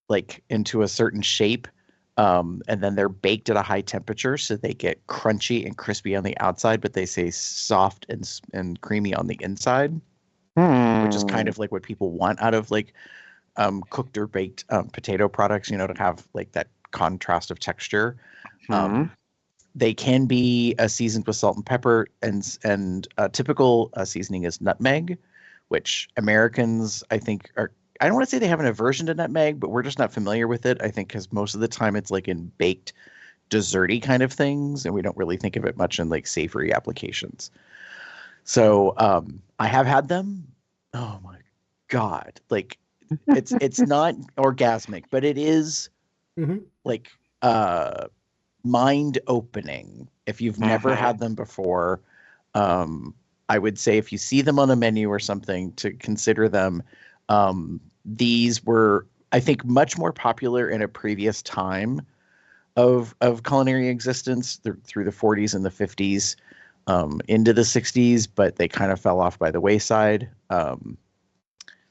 like into a certain shape, and then they're baked at a high temperature, so they get crunchy and crispy on the outside, but they stay soft and creamy on the inside, which is kind of like what people want out of like cooked or baked potato products, to have like that contrast of texture. They can be seasoned with salt and pepper, and typical seasoning is nutmeg, which Americans, I think, are. I don't want to say they have an aversion to nutmeg, but we're just not familiar with it. I think because most of the time it's like in baked, desserty kind of things, and we don't really think of it much in like savory applications. So I have had them. Oh my God! Like it's not orgasmic, but it is like mind opening if you've never had them before. I would say if you see them on a menu or something, to consider them. These were, I think, much more popular in a previous time of culinary existence through the 40s and the 50s, into the 60s, but they kind of fell off by the wayside.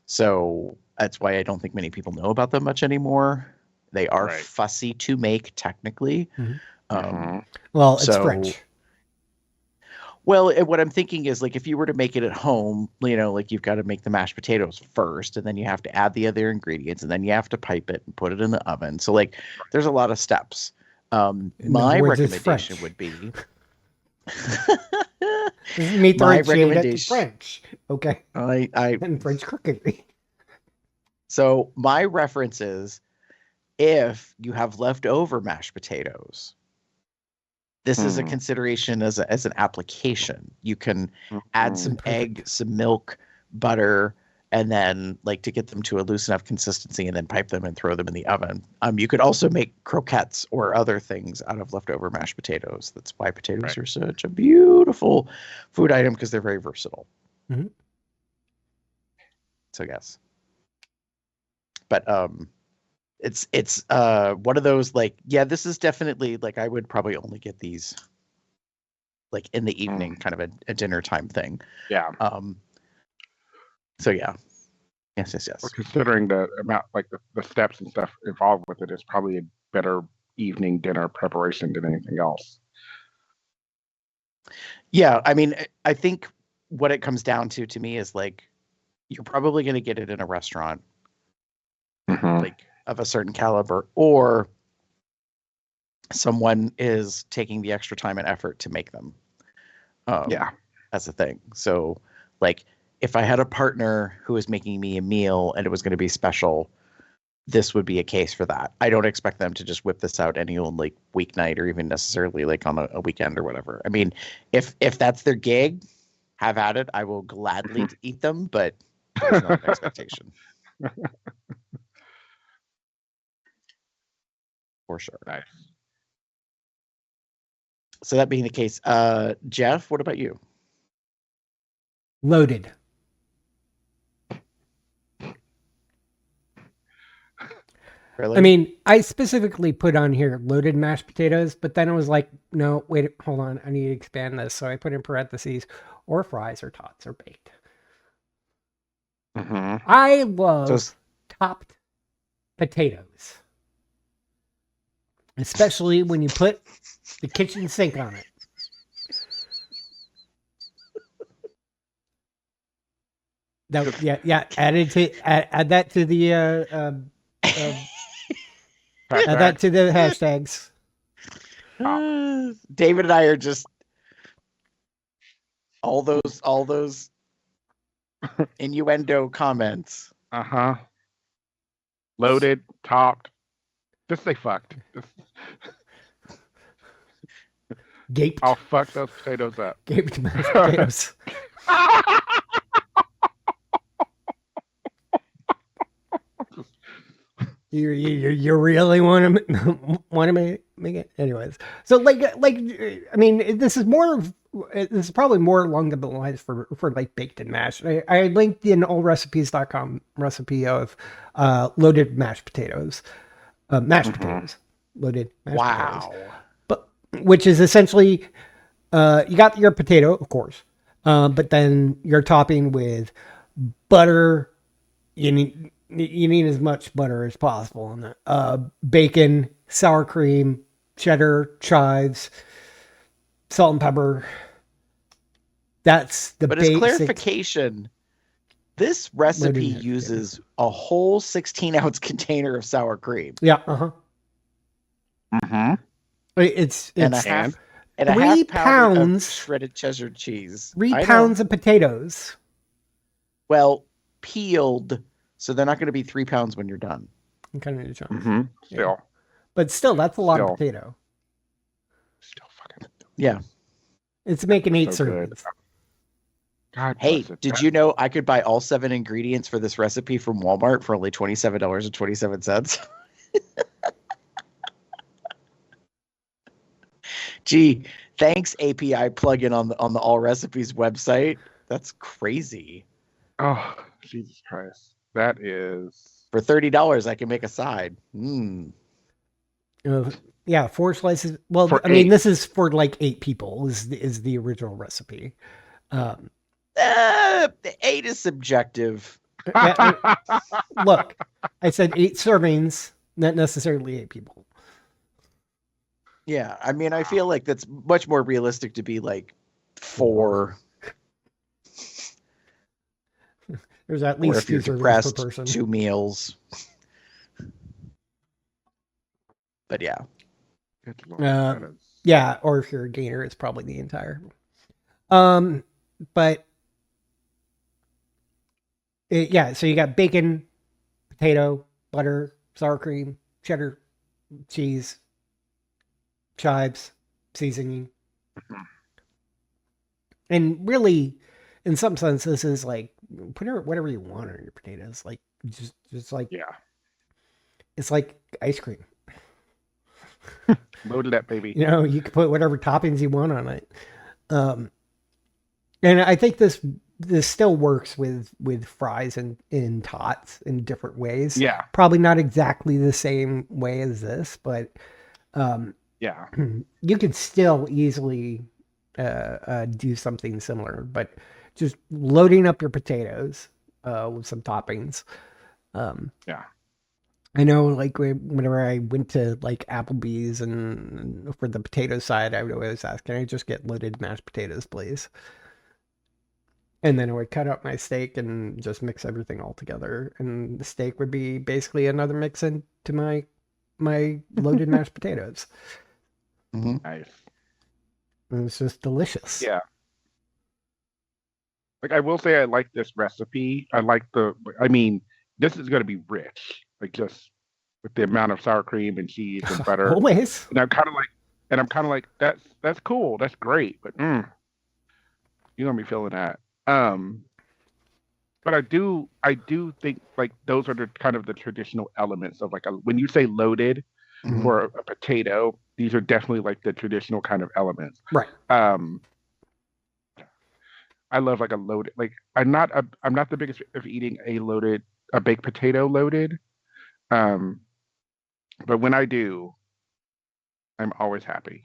So that's why I don't think many people know about them much anymore. They are fussy to make technically. Well, it's French. Well, what I'm thinking is, like, if you were to make it at home, like you've got to make the mashed potatoes first, and then you have to add the other ingredients, and then you have to pipe it and put it in the oven. So, like, there's a lot of steps. My recommendation would be This is me throwing shade at the French. Okay. And French cooking. So my reference is, if you have leftover mashed potatoes, this is a consideration as an application. You can add some egg, some milk, butter, and then like to get them to a loose enough consistency, and then pipe them and throw them in the oven. You could also make croquettes or other things out of leftover mashed potatoes. That's why potatoes are such a beautiful food item, because they're very versatile. So yes, but it's one of those, like, this is definitely, like, I would probably only get these like in the evening, kind of a dinner time thing. So yeah. Yes. Well, considering the amount, like the steps and stuff involved with it, is probably a better evening dinner preparation than anything else. Yeah, I mean, I think what it comes down to me is, like, you're probably going to get it in a restaurant, like of a certain caliber, or someone is taking the extra time and effort to make them. That's the thing. So, like, if I had a partner who was making me a meal and it was going to be special, this would be a case for that. I don't expect them to just whip this out any old like weeknight, or even necessarily like on a weekend or whatever. I mean, if that's their gig, have at it. I will gladly eat them, but there's not an expectation. For sure. Nice. So that being the case, Jeff, what about you? Loaded. Really? I mean, I specifically put on here loaded mashed potatoes, but then I was like, no, wait, hold on. I need to expand this. So I put in parentheses, or fries, or tots, or baked. I love topped potatoes, especially when you put the kitchen sink on it. That, add that to the add that to the hashtags. David and I are just all those innuendo comments. Loaded, topped. Just say fucked. Gaped. I'll fuck those potatoes up. Gaped mashed potatoes. You really want to make it anyways. So like I mean, this is probably more along the lines for like baked and mashed. I linked in allrecipes.com recipe of loaded mashed potatoes, mashed potatoes, loaded mashed potatoes. Wow. But which is essentially you got your potato, of course, but then you're topping with butter. You need as much butter as possible on that. Bacon, sour cream, cheddar, chives, salt and pepper. That's the But as basic. clarification, this recipe uses a whole 16-ounce container of sour cream. Yeah. It's And a half 3 pound of pounds shredded cheddar cheese. 3 I know. pounds of potatoes. Well, peeled, so they're not going to be 3 pounds when you're done. I'm kind of joking. Still. But still, that's a lot of Still. potato. Still fucking. Yeah. It's making 8 So good. servings. God Hey, bless it. did you know I could buy all 7 ingredients for this recipe from Walmart for only $27.27? Gee, thanks API plugin on the All Recipes website. That's crazy. Oh, Jesus Christ. That is. For $30, I can make a side. Yeah, 4 slices. Well, For I mean, 8. this is for like 8 people. Is the original recipe? 8 is subjective. Look, I said 8 servings, not necessarily 8 people. Yeah, I mean, I feel like that's much more realistic to be like 4. There's at Or least if you're 2 servings per depressed, person. 2 meals. But yeah. Good Lord, that is- Yeah, or if you're a gainer, it's probably the entire. But yeah, so you got bacon, potato, butter, sour cream, cheddar, cheese, chives, seasoning. And really, in some sense, this is like put whatever you want on your potatoes. Like just like Yeah. it's like ice cream. Loaded that baby. You know, you can put whatever toppings you want on it. And I think this still works with fries and in tots in different ways. Yeah. Probably not exactly the same way as this, but Yeah. you could still easily do something similar. But just loading up your potatoes with some toppings. Yeah. I know, like, whenever I went to, like, Applebee's and for the potato side, I would always ask, can I just get loaded mashed potatoes, please? And then I would cut up my steak and just mix everything all together. And the steak would be basically another mix into my loaded mashed potatoes. Nice. And it's just delicious. Yeah. Like, I will say I like this recipe. I mean, this is going to be rich. Like, just with the amount of sour cream and cheese and butter. Always. And I'm kind of like, that's cool. That's great. But you're going to be feeling that. But I do think like those are the kind of the traditional elements of like when you say loaded for a potato, these are definitely like the traditional kind of elements. Right. I love like a loaded, like I'm not the biggest of eating a baked potato loaded. But when I do, I'm always happy.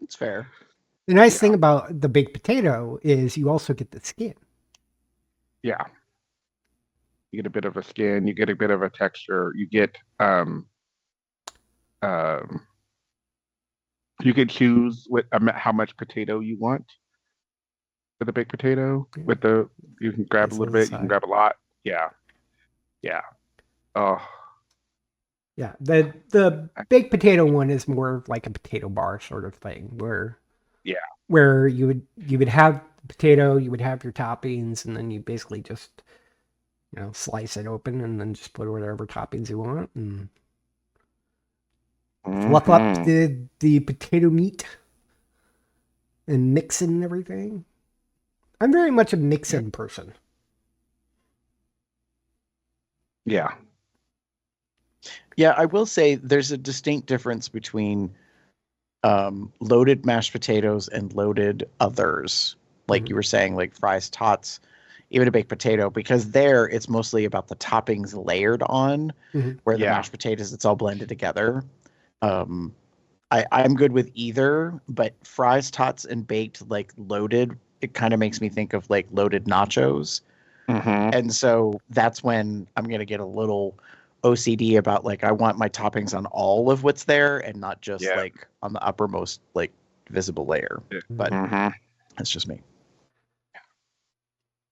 It's fair. The nice thing about the baked potato is you also get the skin. Yeah. You get a bit of a skin, you get a bit of a texture, you get you can choose how much potato you want for the baked potato. You can grab a little bit, you can grab a lot. Yeah. Yeah. Oh. Yeah. The baked potato one is more like a potato bar sort of thing where you would have potato, you would have your toppings, and then you basically just slice it open and then just put whatever toppings you want. And fluff up Mhm. the potato meat and mix in everything. I'm very much a mix-in person. Yeah. Yeah, I will say there's a distinct difference between loaded mashed potatoes and loaded others. Like you were saying, like fries, tots, even a baked potato, because there it's mostly about the toppings layered on, Mhm. where the Yeah. mashed potatoes, it's all blended together. Um, I'm good with either, but fries, tots, and baked, like loaded, it kind of makes me think of like loaded nachos. Mhm. And so that's when I'm going to get a little OCD about like, I want my toppings on all of what's there and not just Yeah. like on the uppermost, like visible layer. But Mhm. that's just me.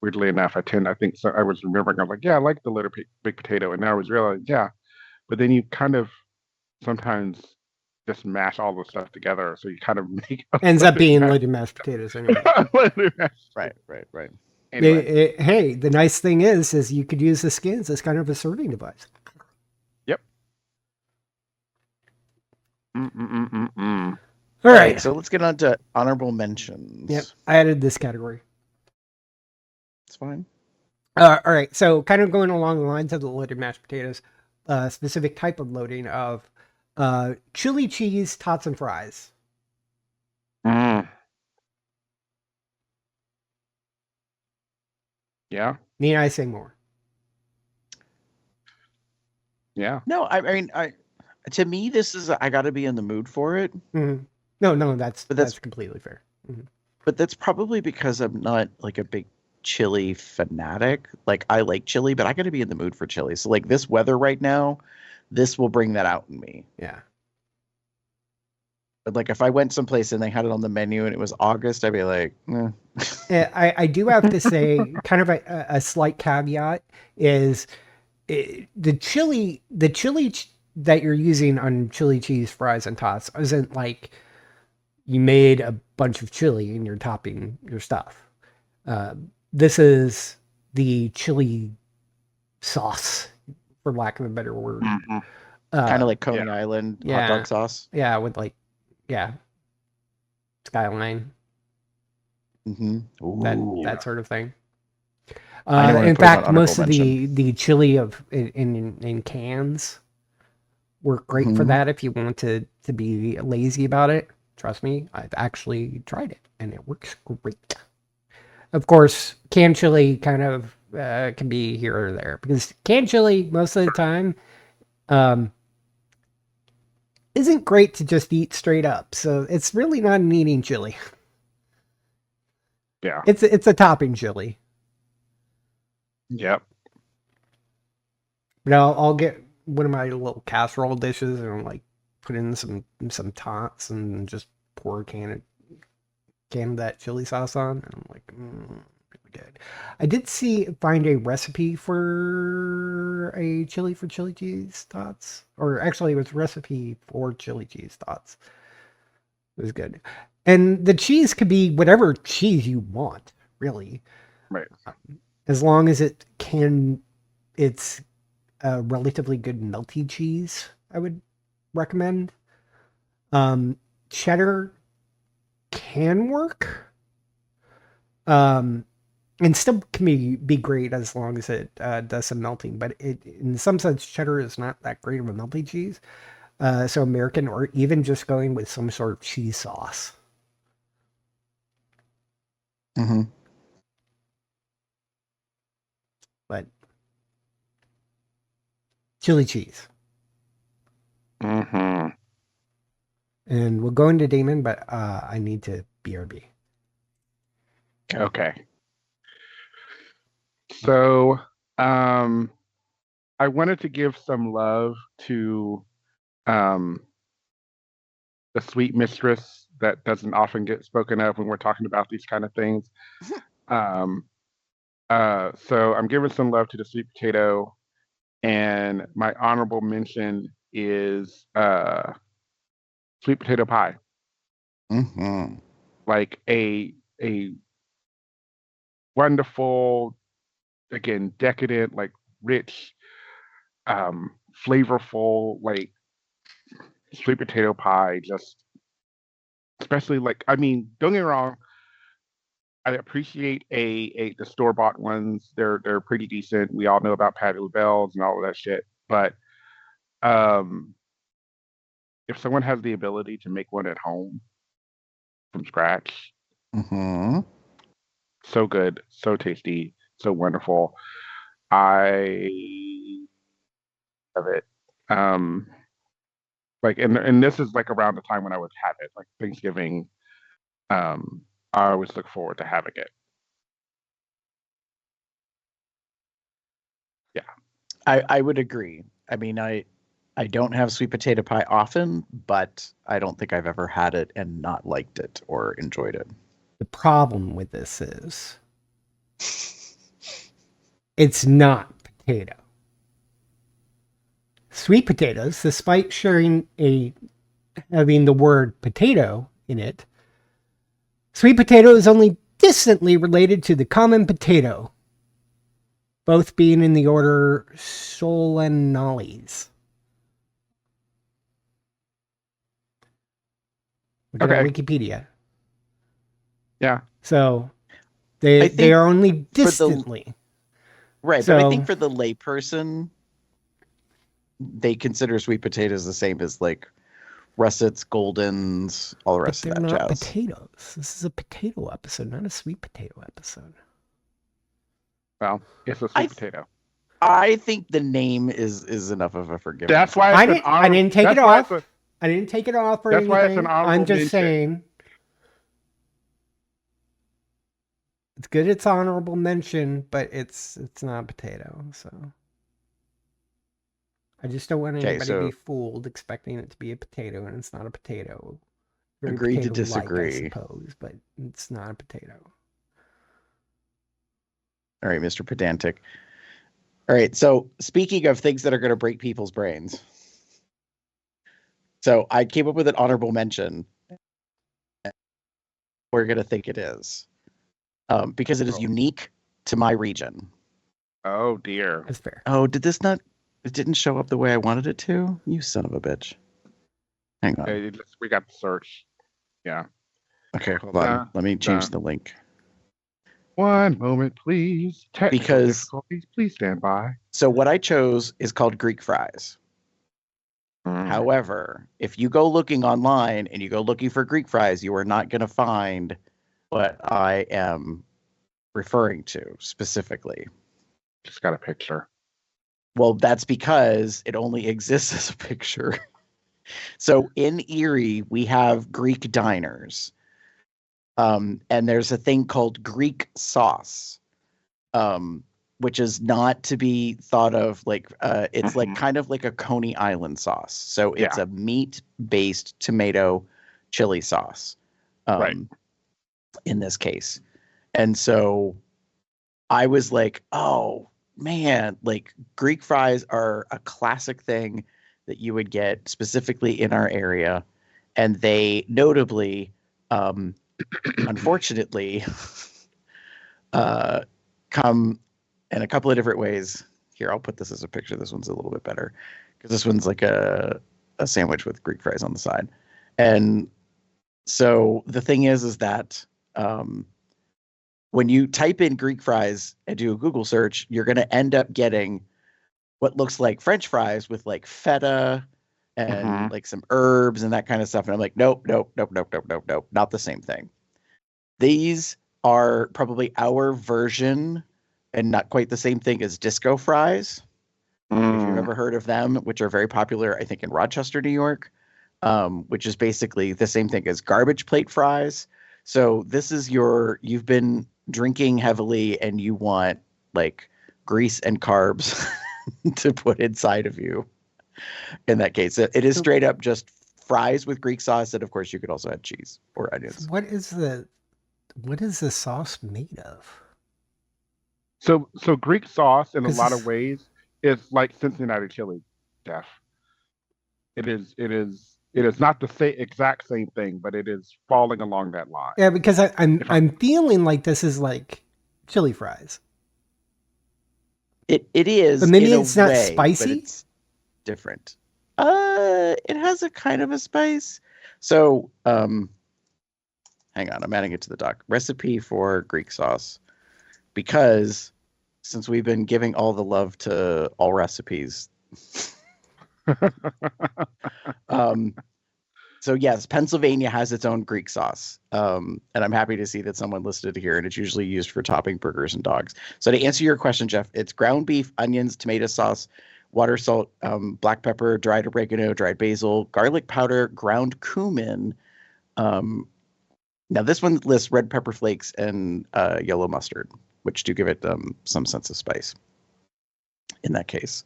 Weirdly enough, I think so. I was remembering. I was like, yeah, I like the little big potato, and now I was realizing, yeah. But then you kind of sometimes just mash all the stuff together, so you kind of make a Ends up loaded being mashed loaded mashed potatoes anyway. loaded mashed Right, potato. right, right. Anyway, Hey, the nice thing is you could use the skins as kind of a serving device. yep. Mm-mm-mm-mm-mm. All All right. right, so let's get on to honorable mentions. Yep. I added this category. It's fine. All right. So kind of going along the lines of the loaded mashed potatoes, specific type of loading of chili cheese, tots, and fries. Mm. Yeah, Need I say more? yeah. No, I mean, to me, this is, I got to be in the mood for it, Mhm. No, that's but that's completely fair. Mhm. but that's probably because I'm not like a big chili fanatic. Like I like chili, but I got to be in the mood for chili. So like this weather right now, this will bring that out in me. Yeah. But like if I went someplace and they had it on the menu and it was August, I'd be like, I do have to say, kind of a slight caveat is the chili that you're using on chili cheese fries and tots isn't like you made a bunch of chili and you're topping your stuff. Uh, this is the chili sauce, for lack of a better word. Mhm. kind Uh, of like Coney Yeah. Island hot yeah, dog sauce. yeah, with like, yeah, skyline, Mm-hmm. Ooh. Yeah. that sort of thing. I know when I In put it on fact, honorable most of mention. the chili of in cans work great for Mhm. that. If you want to be lazy about it, trust me, I've actually tried it and it works great. Of course, canned chili kind of can be here or there because canned chili most of the time um, isn't great to just eat straight up. So it's really not an eating chili. Yeah. It's a topping chili. Yep. But I'll get one of my little casserole dishes and I'll like put in some tots and just pour a can of that chili sauce on, and I'm like, really good. I did find a recipe for a chili for chili cheese tots, or actually, it was a recipe for chili cheese tots. It was good, and the cheese could be whatever cheese you want, really, Right. as long as it's a relatively good melty cheese. I would recommend. Cheddar can work. And still can be great as long as it does some melting. But in some sense, cheddar is not that great of a melty cheese. So American, or even just going with some sort of cheese sauce. Mm-hmm. But chili cheese. Mm-hmm. And we'll go into Damon, but I need to BRB. Okay. So, um, I wanted to give some love to um the sweet mistress that doesn't often get spoken of when we're talking about these kind of things. Um, so I'm giving some love to the sweet potato, and my honorable mention is sweet potato pie, Mm-hmm. like a wonderful, again, decadent, like rich, flavorful, like sweet potato pie, just especially like I mean, don't get me wrong, I appreciate the store bought ones. They're pretty decent. We all know about Patty LaBelle's and all of that shit. But um, if someone has the ability to make one at home from scratch, Mm-hmm. so good, so tasty, so wonderful. I love it. Um, like and this is like around the time when I would have it, like Thanksgiving. Um, I always look forward to having it. Yeah. I would agree. I mean, I don't have sweet potato pie often, but I don't think I've ever had it and not liked it or enjoyed it. The problem with this is it's not potato. Sweet potatoes, despite having the word potato in it, sweet potato is only distantly related to the common potato, both being in the order Solenales. Look at Okay. Wikipedia. Yeah. So I they think are only for the- distantly. Right, but I So- think for the layperson, they consider sweet potatoes the same as like russets, goldens, all the But rest they're of that not jazz. potatoes. This is a potato episode, not a sweet potato episode. Well, it's a I- sweet potato. I think the name is enough of a forgiveness. That's why I it's an didn't. honor- I didn't take it that's why off. it's a- I didn't take it off or That's anything. why it's an honorable I'm just mention. saying. It's good. It's honorable mention, but it's not a potato. So I just don't want Okay, anybody to so- be fooled expecting it to be a potato, and it's not a potato. Very Agree to potato-like, disagree. I suppose, but it's not a potato. All right, Mr. Pedantic. All right, so speaking of things that are going to break people's brains. So I came up with an honorable mention. We're going to think it is. Because it is Oh. unique to my region. Oh dear. That's fair. Oh, did this not... It didn't show up the way I wanted it to? You son of a bitch. Hang on. Okay, we got the search. Yeah. Okay, hold on. Let me change done. the link. One moment, please. Technical Because- difficulties. Please stand by. So what I chose is called Greek fries. However, if you go looking online and you go looking for Greek fries, you are not going to find what I am referring to specifically. Just got a picture. Well, that's because it only exists as a picture. So in Erie, we have Greek diners. And there's a thing called Greek sauce, which is not to be thought of like, it's like kind of like a Coney Island sauce. So it's Yeah. a meat-based tomato chili sauce. Right. In this case. And so I was like, oh man, like Greek fries are a classic thing that you would get specifically in our area. And they notably, unfortunately, come in a couple of different ways. Here, I'll put this as a picture. This one's a little bit better because this one's like a sandwich with Greek fries on the side. And so the thing is that when you type in Greek fries and do a Google search, you're going to end up getting what looks like French fries with like feta and like some herbs and that kind of stuff. And I'm like, nope, not the same thing. These are probably our version and not quite the same thing as disco fries. If you've ever heard of them, which are very popular, I think in Rochester, New York, which is basically the same thing as garbage plate fries. So this is you've been drinking heavily and you want like grease and carbs to put inside of you. In that case, it is straight up just fries with Greek sauce. And of course you could also add cheese or onions. What is the sauce made of? So Greek sauce in a 'Cause lot this- of ways is like Cincinnati chili, Jeff. It is not the exact same thing, but it is falling along that line. Yeah, because I'm feeling like this is like chili fries. It is, But maybe in a it's not way, but spicy? it's different. It has a kind of a spice. So, hang on, I'm adding it to the doc. Recipe for Greek sauce. Because since we've been giving all the love to all recipes, so yes, Pennsylvania has its own Greek sauce. And I'm happy to see that someone listed it here, and it's usually used for topping burgers and dogs. So to answer your question, Jeff, it's ground beef, onions, tomato sauce, water, salt, black pepper, dried oregano, dried basil, garlic powder, ground cumin. Now this one lists red pepper flakes and yellow mustard, which do give it some sense of spice in that case.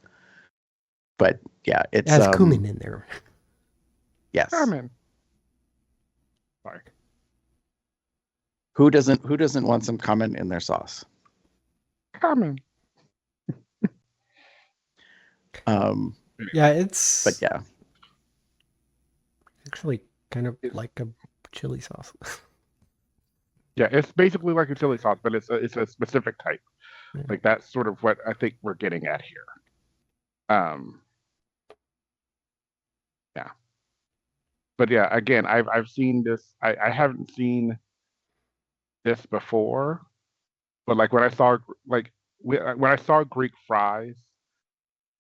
But yeah, It it's has cumin in there. Yes. Carmen. Sorry. Who doesn't want some cumin in their sauce? Carmen. Yeah, it's But yeah. actually kind of like a chili sauce. Yeah, it's basically like a chili sauce, but it's a specific type. Yeah. Like that's sort of what I think we're getting at here. Yeah. But yeah, again, I've seen this. I haven't seen this before, but like when I saw Greek fries,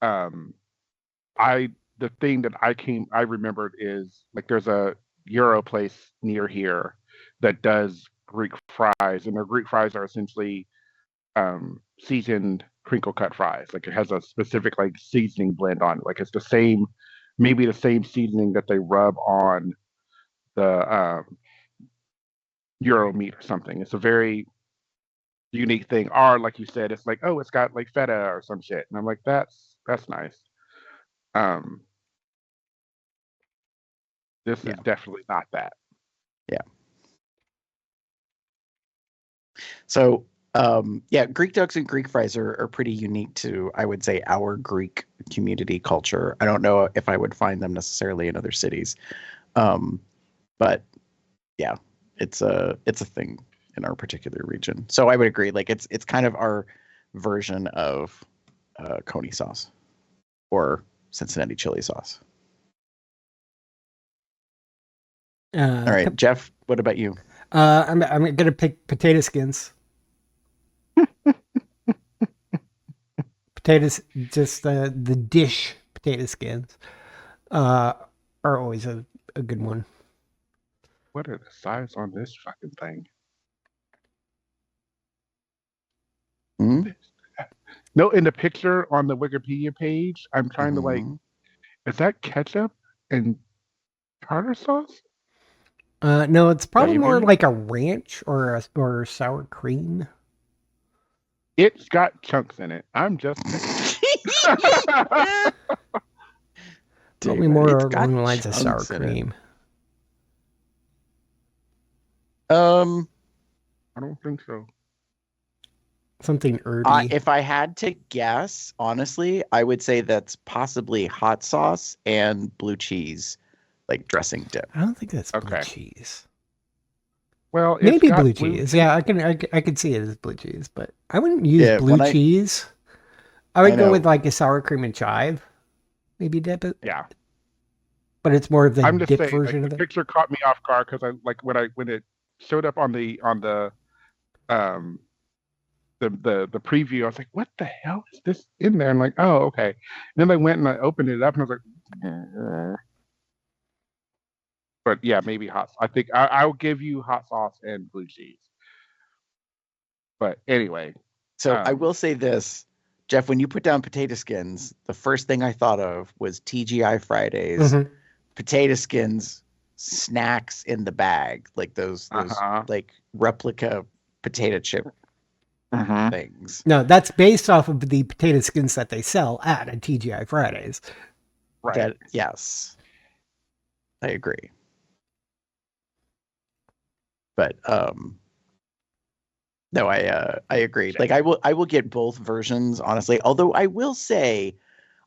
the thing that I remembered is like there's a Euro place near here that does Greek fries, and their Greek fries are essentially seasoned crinkle cut fries. Like it has a specific like seasoning blend on it. Like it's maybe the same seasoning that they rub on the Euro meat or something. It's a very unique thing. Or like you said, it's like, oh, it's got like feta or some shit. And I'm like, that's nice. This is definitely not that. Yeah. So Greek ducks and Greek fries are pretty unique to, I would say, our Greek community culture. I don't know if I would find them necessarily in other cities. But yeah, it's a thing in our particular region. So I would agree. Like it's kind of our version of coney sauce or Cincinnati chili sauce. All right, Jeff, what about you? I'm gonna pick potato skins. Potatoes, just the dish potato skins, are always a good one. What are the size on this fucking thing? Mm-hmm. No, in the picture on the Wikipedia page, I'm trying to like, is that ketchup and tartar sauce? No, it's probably more Maybe. like a ranch or sour cream. It's got chunks in it. I'm just Probably more along the lines of sour cream. I don't think so. Something earthy. If I had to guess, honestly, I would say that's possibly hot sauce and blue cheese, like dressing dip. I don't think that's blue cheese. Well, maybe blue cheese. Yeah, I can see it as blue cheese, but I wouldn't use blue cheese. I would go with like a sour cream and chive. Maybe dip it. Yeah. But it's more of the I'm just dip saying, version like, of the it. picture caught me off guard because I like when it showed up on the preview, I was like, what the hell is this in there? And like, oh, okay. And then I went and I opened it up and I was like, but yeah, maybe hot. I think I'll give you hot sauce and blue cheese. But anyway. So I will say this, Jeff, when you put down potato skins, the first thing I thought of was TGI Fridays, potato skins, snacks in the bag, like those like replica potato chip things. No, that's based off of the potato skins that they sell at a TGI Fridays. Right. Yes. I agree. But no, I agree. Like I will get both versions, honestly. Although I will say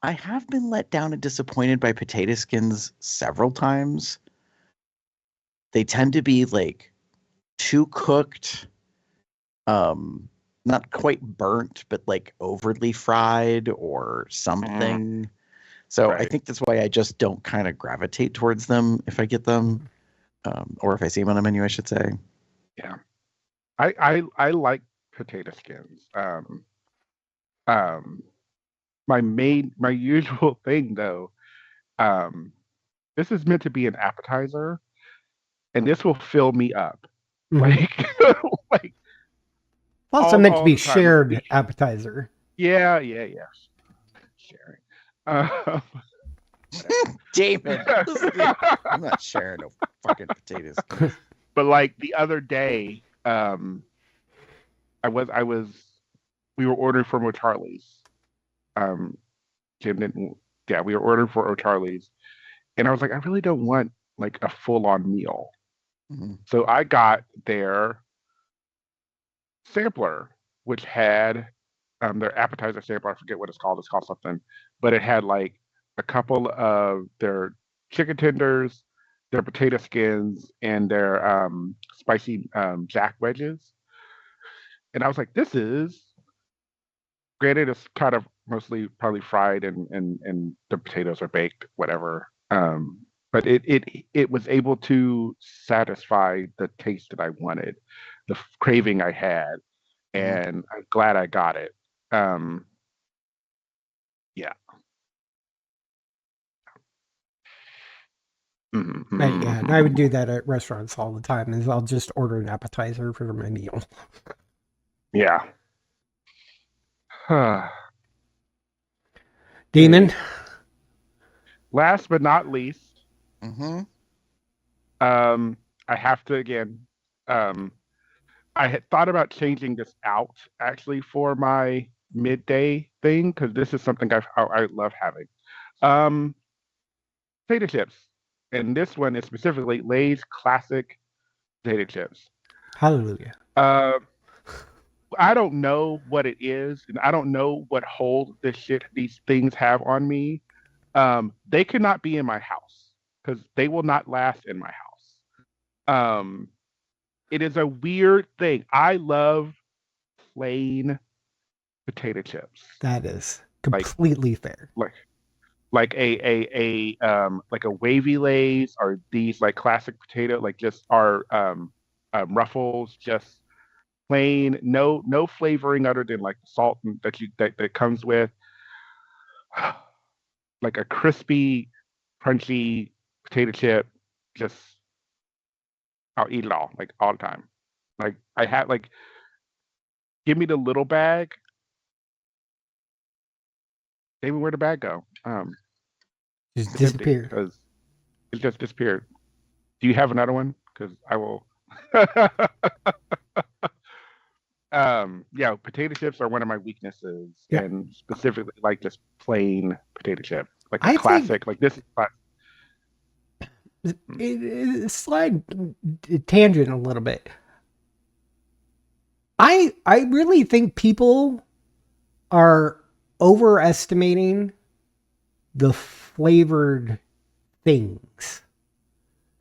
I have been let down and disappointed by potato skins several times. They tend to be like too cooked, not quite burnt, but like overly fried or something. So I Right. think that's why I just don't kind of gravitate towards them if I get them, or if I see them on a menu, I should say. Yeah. I like potato skins. Um, my usual thing though, um, this is meant to be an appetizer, and this will fill me up. Mhm. Like, like Also meant to all be the time. shared appetizer. Yeah. Sharing. Damon, listen, I'm not sharing no fucking potatoes. But like the other day, I was we were ordering from O'Charlie's. Jim didn't. Yeah, we were ordering for O'Charlie's, and I was like, I really don't want like a full-on meal. Mhm. So I got their sampler, which had their appetizer sampler. I forget what it's called. It's called something, but it had like a couple of their chicken tenders, their potato skins, and their spicy jack wedges. And I was like, this is granted, it's kind of mostly probably fried and the potatoes are baked, whatever. But it was able to satisfy the taste that I wanted, the craving I had, and I'm glad I got it. Um, yeah. Yeah, and I would do that at restaurants all the time. Is I'll just order an appetizer for my meal. Yeah. Demon. Last but not least, Mm-hmm. I have to again. I had thought about changing this out actually for my midday thing because this is something I love having. Um, Potato chips, and this one is specifically Lay's classic potato chips. Hallelujah. Uh, I don't know what it is, and I don't know what hold these things have on me. They cannot be in my house because they will not last in my house. It is a weird thing. I love plain potato chips, That is like completely fair. like like a wavy lays or these like classic potato like just are ruffles, just plain, no flavoring other than like the salt that comes with like a crispy, crunchy potato chip. Just I'll eat it all like all the time. Like I had like give me the little bag. David, where'd the bag go? Just It's empty disappear. because it just disappeared. Do you have another one? Because I will. Yeah, potato chips are one of my weaknesses, Yeah. and specifically like just plain potato chip, like a I think- classic. Like this is Slide tangent a little bit. I really think people are overestimating the flavored things.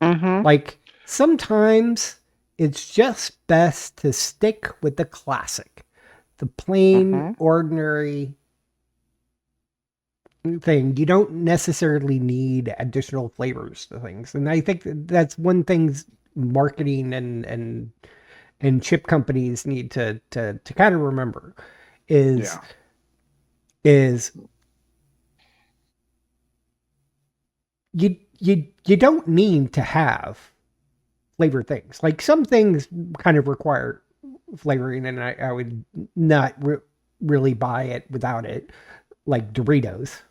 Like sometimes it's just best to stick with the classic, the plain, ordinary thing. You don't necessarily need additional flavors to things, and I think that's one thing marketing and chip companies need to kind of remember is you don't need to have flavored things. Like some things kind of require flavoring, and I would not really buy it without it, like Doritos.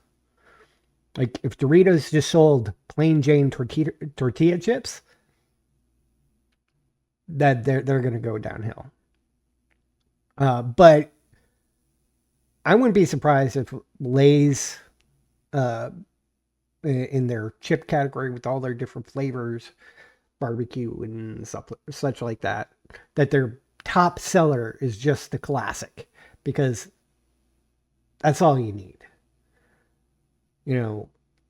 Like if Doritos just sold plain Jane tortilla chips, that they're going to go downhill. But I wouldn't be surprised if Lay's in their chip category with all their different flavors, barbecue and stuff, such like that, that their top seller is just the classic, because that's all you need. You know,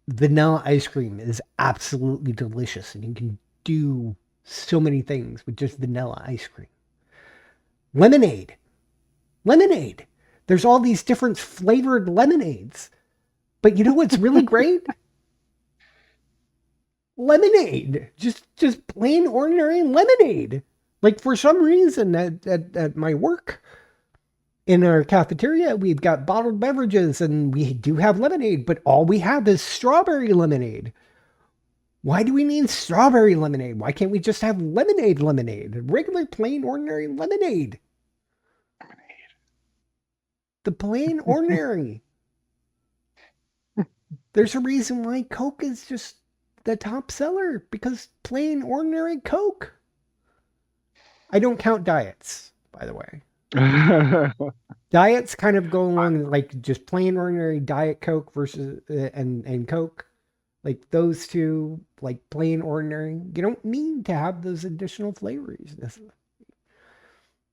vanilla ice cream is absolutely delicious, and you can do so many things with just vanilla ice cream. Lemonade. There's all these different flavored lemonades, But you know what's really great? Lemonade. Just plain ordinary lemonade. Like for some reason at my work, in our cafeteria, we've got bottled beverages and we do have lemonade, but all we have is strawberry lemonade. Why do we need strawberry lemonade? Why can't we just have lemonade? Regular, plain, ordinary lemonade. The plain, ordinary. There's a reason why Coke is just the top seller, because plain, ordinary Coke. I don't count diets, by the way. Diets kind of go along like just plain ordinary Diet Coke versus and Coke, like those two, like plain ordinary. You don't need to have those additional flavors.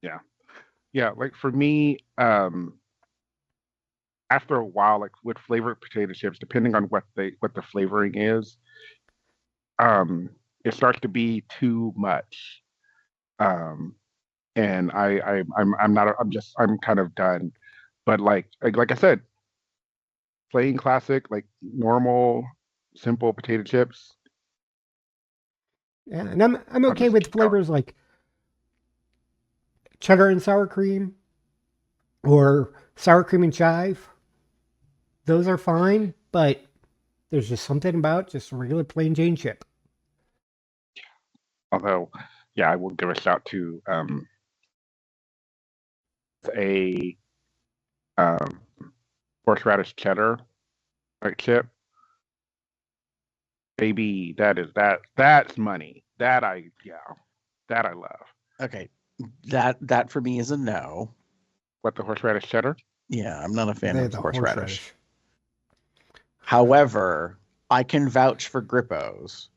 Yeah, like for me, after a while, like with flavored potato chips, depending on what the flavoring is, it starts to be too much. And I'm not I'm kind of done. But like I said, plain classic, like normal, simple potato chips. Yeah, and I'm I'll okay just with keep going. flavors like cheddar and sour cream or sour cream and chive. Those are fine, but there's just something about just a regular plain Jane chip. Although, yeah, I will give a shout to a horseradish cheddar like chip. Baby, that's money. That I love. Okay, that for me is a no. What, the horseradish cheddar? Yeah, I'm not a fan They're of the horseradish. However, I can vouch for Grippos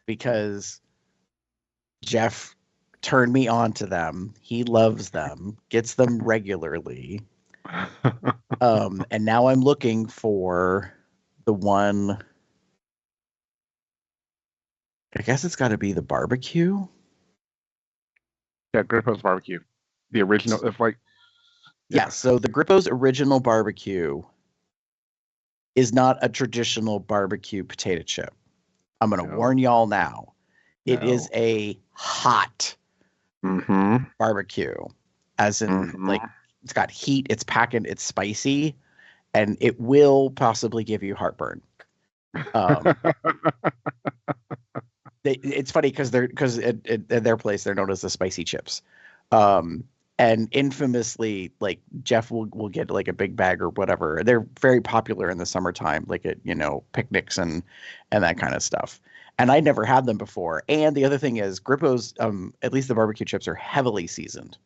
because Jeff turned me on to them. He loves them, gets them regularly. And now I'm looking for the one. I guess it's got to be the barbecue. Yeah, Grandpa's barbecue, the original. If like, Yeah, so the Grippo's original barbecue is not a traditional barbecue potato chip. I'm going to No. warn y'all now. It No. is a hot barbecue, as in like it's got heat, it's packing, it's spicy, and it will possibly give you heartburn. It's funny because at their place they're known as the spicy chips, and infamously, like Jeff will get like a big bag or whatever. They're very popular in the summertime, like at picnics and that kind of stuff. And I'd never had them before. And the other thing is, Grippo's, at least the barbecue chips, are heavily seasoned,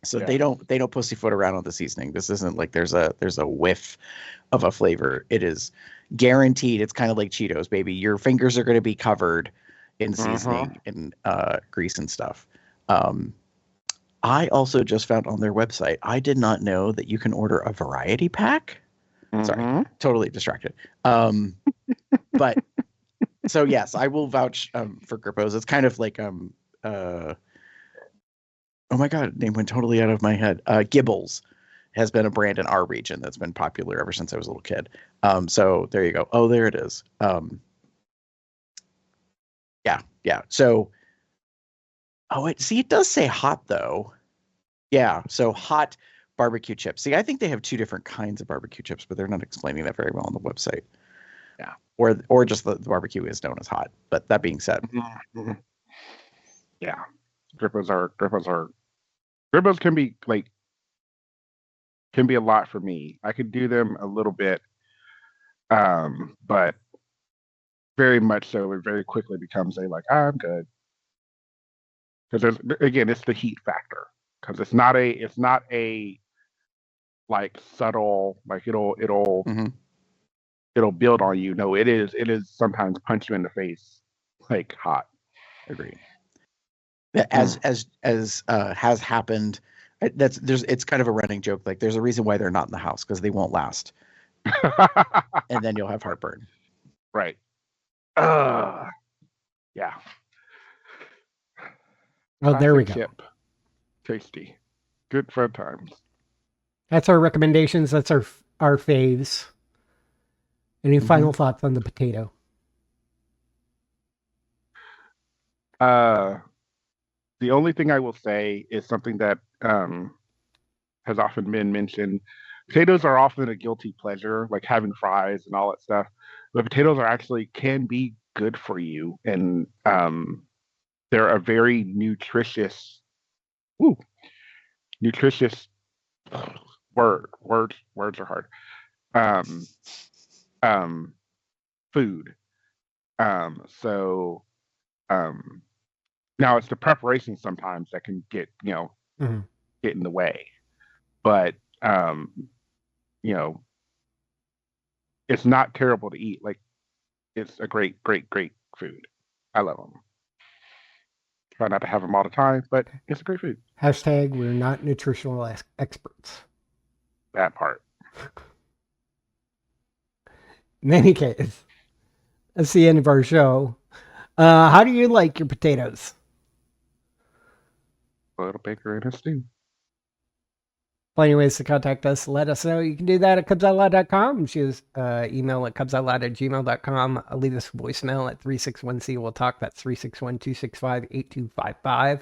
so they don't pussyfoot around on the seasoning. This isn't like there's a whiff of a flavor. It is guaranteed. It's kind of like Cheetos, baby. Your fingers are going to be covered in seasoning and grease and stuff. I also just found on their website, I did not know that you can order a variety pack. Sorry, totally distracted. But so yes, I will vouch for Grippos. It's kind of like oh my god, name went totally out of my head. Gibbles has been a brand in our region that's been popular ever since I was a little kid. So there you go. Oh, there it is. Yeah. So, it does say hot though. Yeah. So hot barbecue chips. See, I think they have two different kinds of barbecue chips, but they're not explaining that very well on the website. Yeah. Or just the barbecue is known as hot. But that being said, yeah, Grippos can be a lot for me. I could do them a little bit, but very much so, it very quickly becomes I'm good. Because again, it's the heat factor. Because it's not a like subtle, like it'll build on you. No, it is sometimes punch you in the face, like hot. Agreed. As has happened, it's kind of a running joke. Like there's a reason why they're not in the house, because they won't last, and then you'll have heartburn. Right. Yeah. Oh, there we go. Chip. Tasty. Good fun times. That's our recommendations. That's our faves. Any final thoughts on the potato? The only thing I will say is something that has often been mentioned. Potatoes are often a guilty pleasure, like having fries and all that stuff. But potatoes are actually can be good for you, and they're a very nutritious words are hard. Um, um, food. So now it's the preparation sometimes that can get get in the way, but you know it's not terrible to eat. Like it's a great food. I love them. Try not to have them all the time, but it's a great food. Hashtag we're not nutritional experts. That part. In any case, that's the end of our show. How do you like your potatoes? A little bigger in a stew. Plenty of ways to contact us. Let us know. You can do that at cubsoutloud.com. Choose email at cubsoutloud@gmail.com. Leave us a voicemail at 361C. We'll talk. That's 361-265-8255.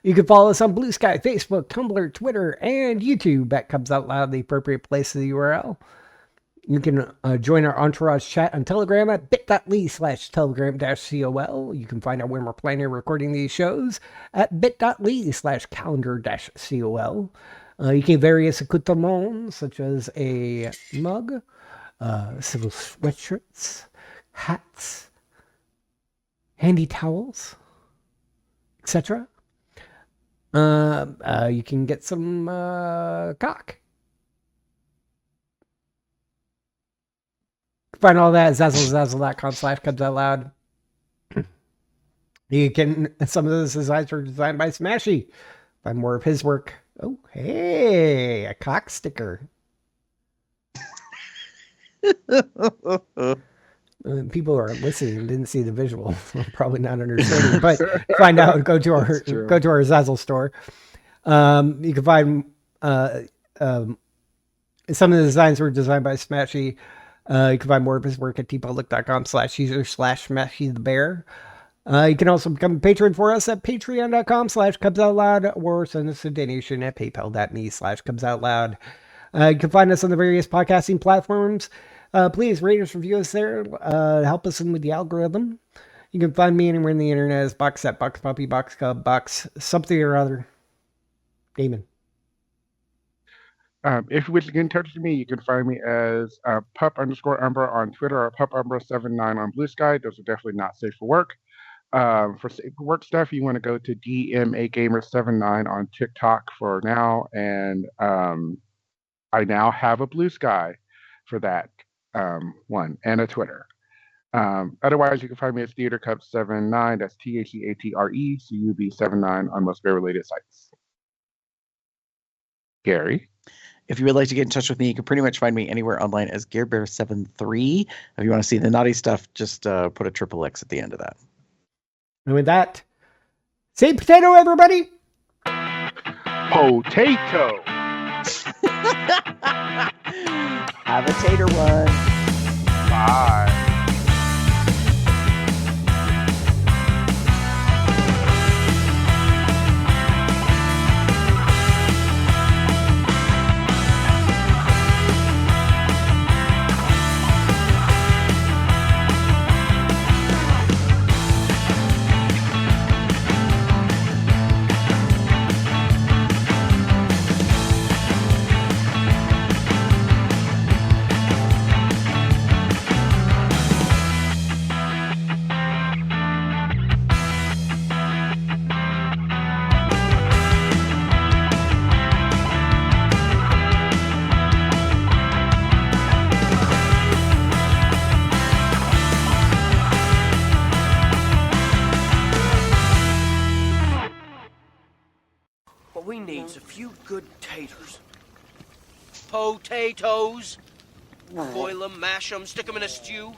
You can follow us on Blue Sky, Facebook, Tumblr, Twitter, and YouTube at Cubs Out Loud, the appropriate place of the URL. You can join our entourage chat on Telegram at bit.ly/telegram-col. You can find out when we're planning on recording these shows at bit.ly/calendar-col. You can have various accoutrements, such as a mug, civil sweatshirts, hats, handy towels, etc. You can get some cock. Find all that at zazzlezazzle.com/cubsoutloud. You can, some of those designs were designed by Smashy. Find more of his work. Oh, hey, a cock sticker. People who are listening and didn't see the visual probably not understanding, but find out. Go to our Zazzle store. You can find some of the designs were designed by Smashy. You can find more of his work at tpublic.com/user/Smashy the Bear. You can also become a patron for us at patreon.com/cubsoutloud or send us a donation at paypal.me/cubsoutloud. You can find us on the various podcasting platforms. Please rate us, review us there. Help us in with the algorithm. You can find me anywhere in the internet as Boxset, Box Puppy, Box Cub, Box something or other. Damon. If you wish to get in touch with me, you can find me as pup_umbra on Twitter or pup_umbra79 on Blue Sky. Those are definitely not safe for work. For safe for work stuff, you want to go to DMAGamer79 on TikTok for now, and I now have a Blue Sky for that one and a Twitter. Otherwise, you can find me at TheaterCub79. That's TheatreCub79 on most bear-related sites. Gary? If you would like to get in touch with me, you can pretty much find me anywhere online as GareBear73. If you want to see the naughty stuff, just put a XXX at the end of that. And with that, say potato, everybody. Potato. Have a tater one. Bye. What we need's a few good taters. Potatoes. Boil them, mash them, stick them in a stew.